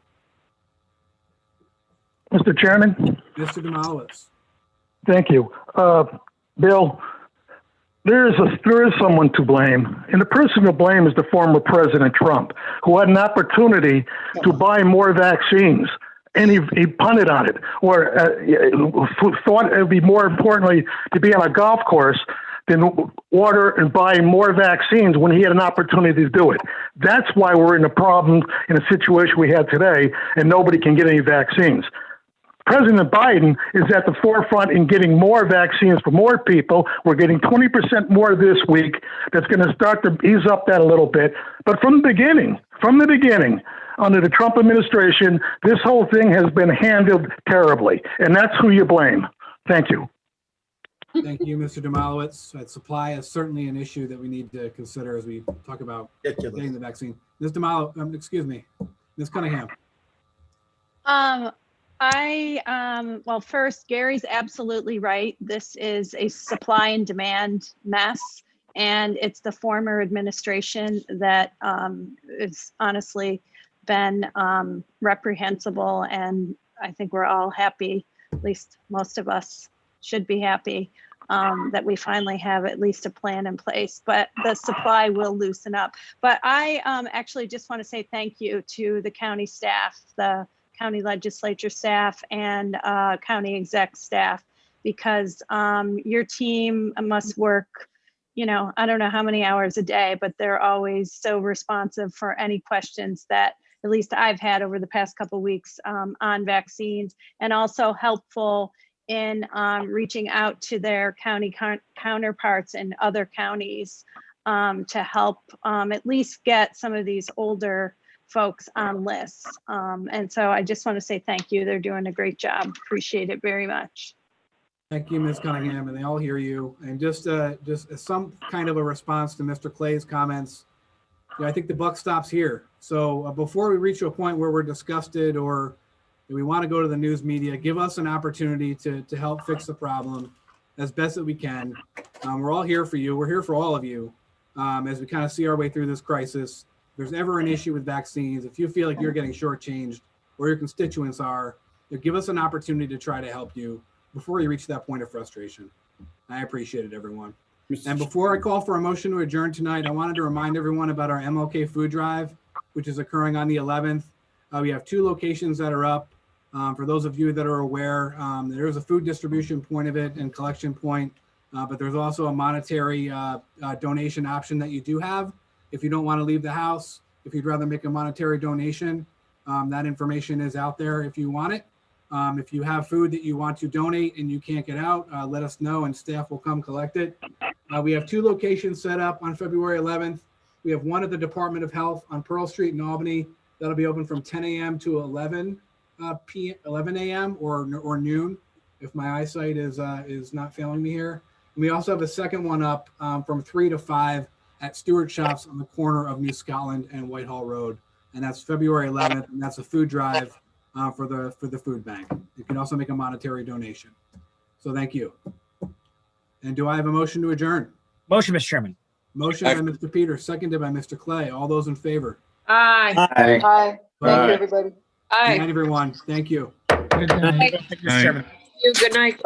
I: Mr. Chairman.
A: Mr. Demowitz.
I: Thank you. Bill, there is someone to blame, and the person to blame is the former President Trump, who had an opportunity to buy more vaccines. And he punted on it, or thought it would be more importantly to be on a golf course than order and buy more vaccines when he had an opportunity to do it. That's why we're in a problem, in a situation we have today, and nobody can get any vaccines. President Biden is at the forefront in getting more vaccines for more people. We're getting 20% more this week. That's going to start to ease up that a little bit. But from the beginning, under the Trump administration, this whole thing has been handled terribly, and that's who you blame. Thank you.
A: Thank you, Mr. Demolowitz. Supply is certainly an issue that we need to consider as we talk about getting the vaccine. Ms. Demolowitz, excuse me, Ms. Cunningham.
K: Well, first, Gary's absolutely right. This is a supply and demand mess, and it's the former administration that has honestly been reprehensible, and I think we're all happy, at least most of us should be happy, that we finally have at least a plan in place, but the supply will loosen up. But I actually just want to say thank you to the county staff, the county legislature staff, and county exec staff, because your team must work, I don't know how many hours a day, but they're always so responsive for any questions that at least I've had over the past couple of weeks on vaccines, and also helpful in reaching out to their county counterparts in other counties to help at least get some of these older folks on lists. And so I just want to say thank you. They're doing a great job. Appreciate it very much.
A: Thank you, Ms. Cunningham, and they all hear you. And just some kind of a response to Mr. Clay's comments, I think the buck stops here. So before we reach a point where we're disgusted or we want to go to the news media, give us an opportunity to help fix the problem as best that we can. We're all here for you. We're here for all of you as we kind of see our way through this crisis. If there's ever an issue with vaccines, if you feel like you're getting shortchanged or your constituents are, give us an opportunity to try to help you before you reach that point of frustration. I appreciate it, everyone. And before I call for a motion to adjourn tonight, I wanted to remind everyone about our MLK food drive, which is occurring on the 11th. We have 2 locations that are up. For those of you that are aware, there is a food distribution point of it and collection point, but there's also a monetary donation option that you do have. If you don't want to leave the house, if you'd rather make a monetary donation, that information is out there if you want it. If you have food that you want to donate and you can't get out, let us know and staff will come collect it. We have 2 locations set up on February 11th. We have one at the Department of Health on Pearl Street in Albany. That'll be open from 10 a.m. to 11 a.m. or noon, if my eyesight is not failing me here. And we also have a second one up from 3 to 5 at Stewart Shops on the corner of New Scotland and Whitehall Road, and that's February 11th. And that's a food drive for the food bank. You can also make a monetary donation. So thank you. And do I have a motion to adjourn?
Q: Motion, Mr. Chairman.
A: Motion by Mr. Peters, seconded by Mr. Clay. All those in favor?
J: Aye.
B: Aye.
V: Aye. Thank you, everybody.
A: Good night, everyone. Thank you.
P: Good night.
Q: Thank you, Mr. Chairman.
P: Good night.